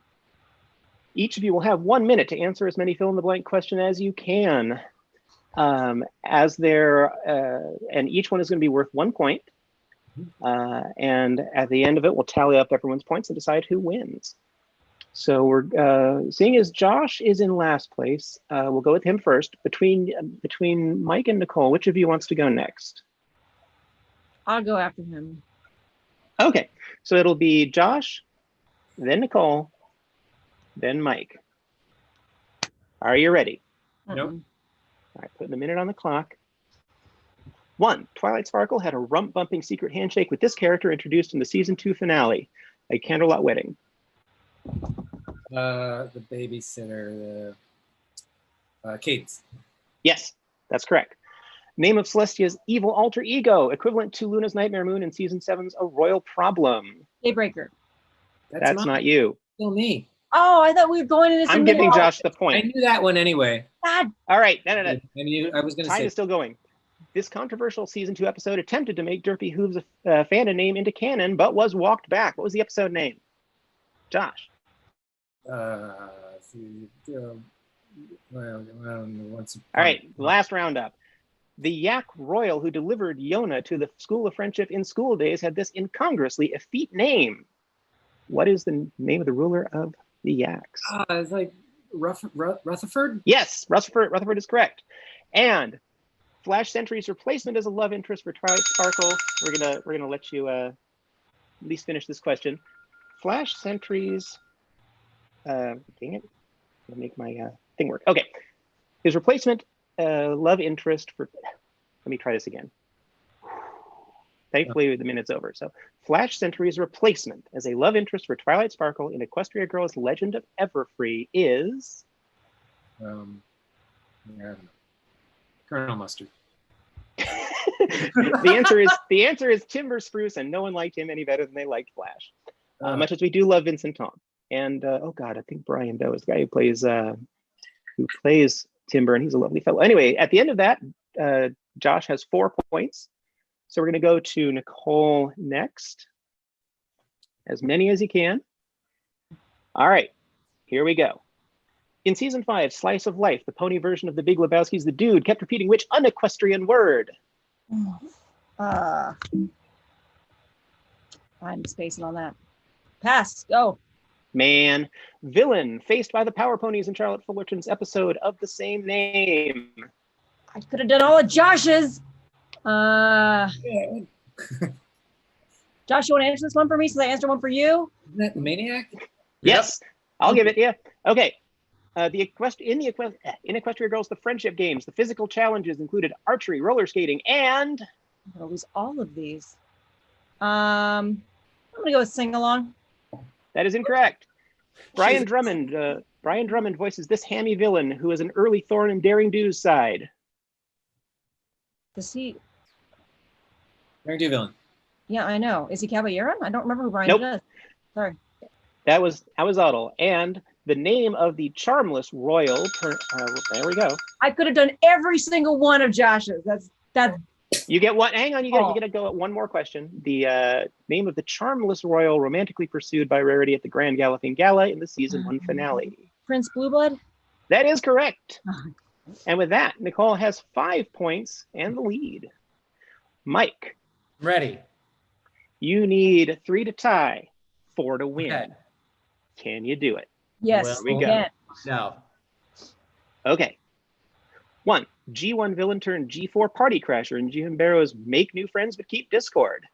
Each of you will have 1 minute to answer as many fill in the blank questions as you can. And each one is going to be worth 1 point. And at the end of it, we'll tally up everyone's points and decide who wins. So we're seeing as Josh is in last place, we'll go with him first. Between Mike and Nicole, which of you wants to go next? I'll go after him. Okay, so it'll be Josh, then Nicole, then Mike. Are you ready? Nope. All right, putting a minute on the clock. 1, Twilight Sparkle had a rump-bumping secret handshake with this character introduced in the season 2 finale, A Candlelight Wedding. The babysitter, Kate. Yes, that's correct. Name of Celestia's evil alter ego, equivalent to Luna's Nightmare Moon in season 7's A Royal Problem. Daybreaker. That's not you. Still me. Oh, I thought we were going into I'm giving Josh the I point. knew that one anyway. God. All right, no. I was going to Time say. is still going. This controversial season 2 episode attempted to make Derpy Hooves a fandom name into canon, but was walked back. What was the episode name? Josh. All right, last roundup. The Yak Royal who delivered Yona to the School of Friendship in school days had this incongruously effete name. What is the name of the ruler of the Yaks? It's like Rutherford? Yes, Rutherford is correct. And Flash Sentry's replacement as a love interest for Twilight Sparkle. We're gonna let you at least finish this question. Flash Sentry's dang it, I'll make my thing work. Okay, his replacement love interest for. Let me try this again. Thankfully, the minute's over. So, Flash Sentry's replacement as a love interest for Twilight Sparkle in Equestria Girls' Legend of Everfree is. Colonel Mustard. the answer is Timber Spruce, and no one liked him any better than they liked Flash. Much as we do love Vincent Tom. And oh god, I think Brian Doe is the guy who plays Timber, and he's a lovely fellow. Anyway, at the end of that, Josh has 4 points. So we're going to go to Nicole next. As many as you can. All right, here we go. In season 5, Slice of Life, the pony version of The Big Lebowski's The Dude kept repeating which unequestrian word? I'm spacing on that. Pass. Go. Man. Villain, faced by the Power Ponies in Charlotte Fullerton's episode of the same name. I could have done all of Josh's. Josh, you want to answer this one for me since I answered one for you? Isn't that the Maniac? Yes, I'll give it. Yeah. Okay. In Equestria Girls, the friendship games, the physical challenges included archery, roller skating, and I'll lose all of these. I'm gonna go with sing along. That is incorrect. Brian Drummond voices this hammy villain who is an early thorn in Daring Do's side. Does he? Daring Do villain. Yeah, I know. Is he Caballero? I don't remember who Brian Nope. does. Sorry. That was Otto. And the name of the charmless royal. There we go. I could have done every single one of Josh's. That's. You get what? Hang on. You get to go at one more question. The name of the charmless royal romantically pursued by Rarity at the Grand Galloping Gala in the season 1 finale. Prince Blueblood. That is correct. And with that, Nicole has 5 points and the lead. Mike. Ready. You need 3 to tie, 4 to win. Okay. Can you do it? Yes. Well, we go. Can. No. Okay. 1. G1 villain turned G4 party crasher in G.M. Barrow's Make New Friends but Keep Discord.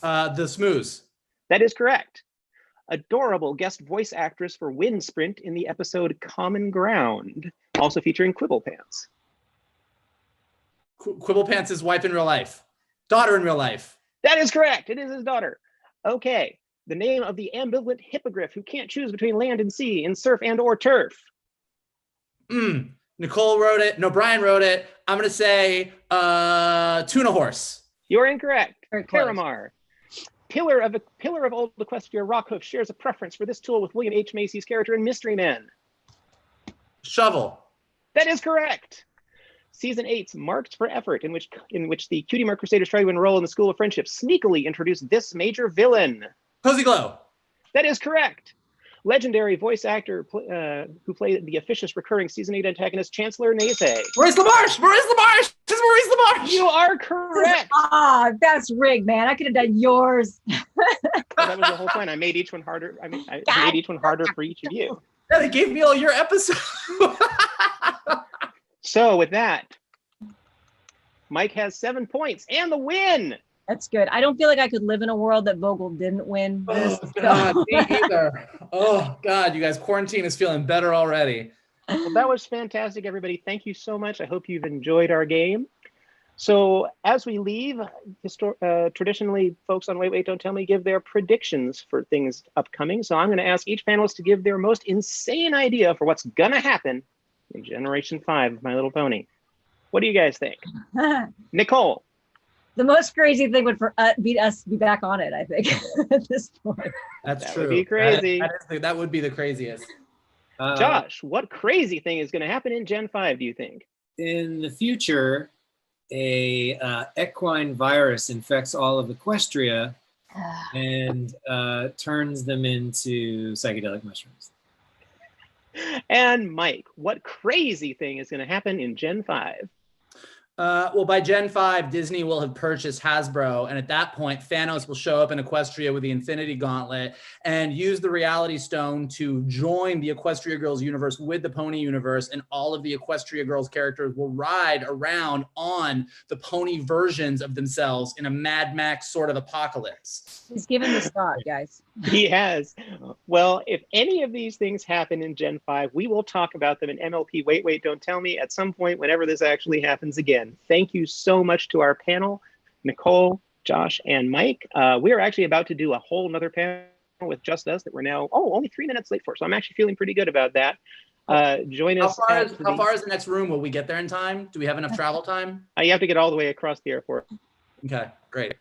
The Smooze. That is correct. Adorable guest voice actress for Wind Sprint in the episode Common Ground, also featuring Quibble Pants. Quibble Pants' wife in real life. Daughter in real life. That is correct. It is his daughter. Okay. The name of the ambivalent hippogriff who can't choose between land and sea in surf and or turf. Nicole wrote it. No, Brian wrote it. I'm going to say Tuna Horse. You're incorrect. Very close. Paramar. Pillar of Old Equestria Rockhoof shares a preference for this tool with William H. Macy's character in Mystery Men. Shovel. That is correct. Season 8's Marked for Effort, in which the Cutie Mark Crusaders try to enroll in the School of Friendship, sneakily introduced this major villain. Cozy Glow. That is correct. Legendary voice actor who played the officious recurring season 8 antagonist Chancellor Naysay. Maurice LaMarche. Maurice LaMarche. This is Maurice LaMarche. You are correct. That's rigged, man. I could have done yours. That was the whole point. I made each one harder. I made each one harder for each of you. Yeah, they gave me all your episodes. So with that, Mike has 7 points and the win. That's good. I don't feel like I could live in a world that Vogel didn't win. Oh, God, me either. Oh, God, you guys, quarantine is feeling better already. Well, that was fantastic, everybody. Thank you so much. I hope you've enjoyed our game. So as we leave, traditionally, folks on Wait, Wait, Don't Tell Me give their predictions for things upcoming. So I'm going to ask each panelist to give their most insane idea for what's going to happen in Generation 5 of My Little Pony. What do you guys think? Nicole? The most crazy thing would be us be back on it, I think, at this point. That's That true. would be crazy. That would be the craziest. Josh, what crazy thing is going to happen in Gen 5, do you think? In the future, a equine virus infects all of Equestria and turns them into psychedelic mushrooms. And Mike, what crazy thing is going to happen in Gen 5? Well, by Gen 5, Disney will have purchased Hasbro, and at that point, Thanos will show up in Equestria with the Infinity Gauntlet and use the Reality Stone to join the Equestria Girls universe with the Pony universe, and all of the Equestria Girls characters will ride around on the pony versions of themselves in a Mad Max sort of apocalypse. He's given this thought, guys. He has. Well, if any of these things happen in Gen 5, we will talk about them in MLP Wait, Wait, Don't Tell Me at some point whenever this actually happens again. Thank you so much to our panel, Nicole, Josh, and Mike. We are actually about to do a whole nother panel with just us that we're now, only 3 minutes late for. So I'm actually feeling pretty good about that. Join us. How far is the next room? Will we get there in time? Do we have enough travel time? You have to get all the way across the airport. Okay, great.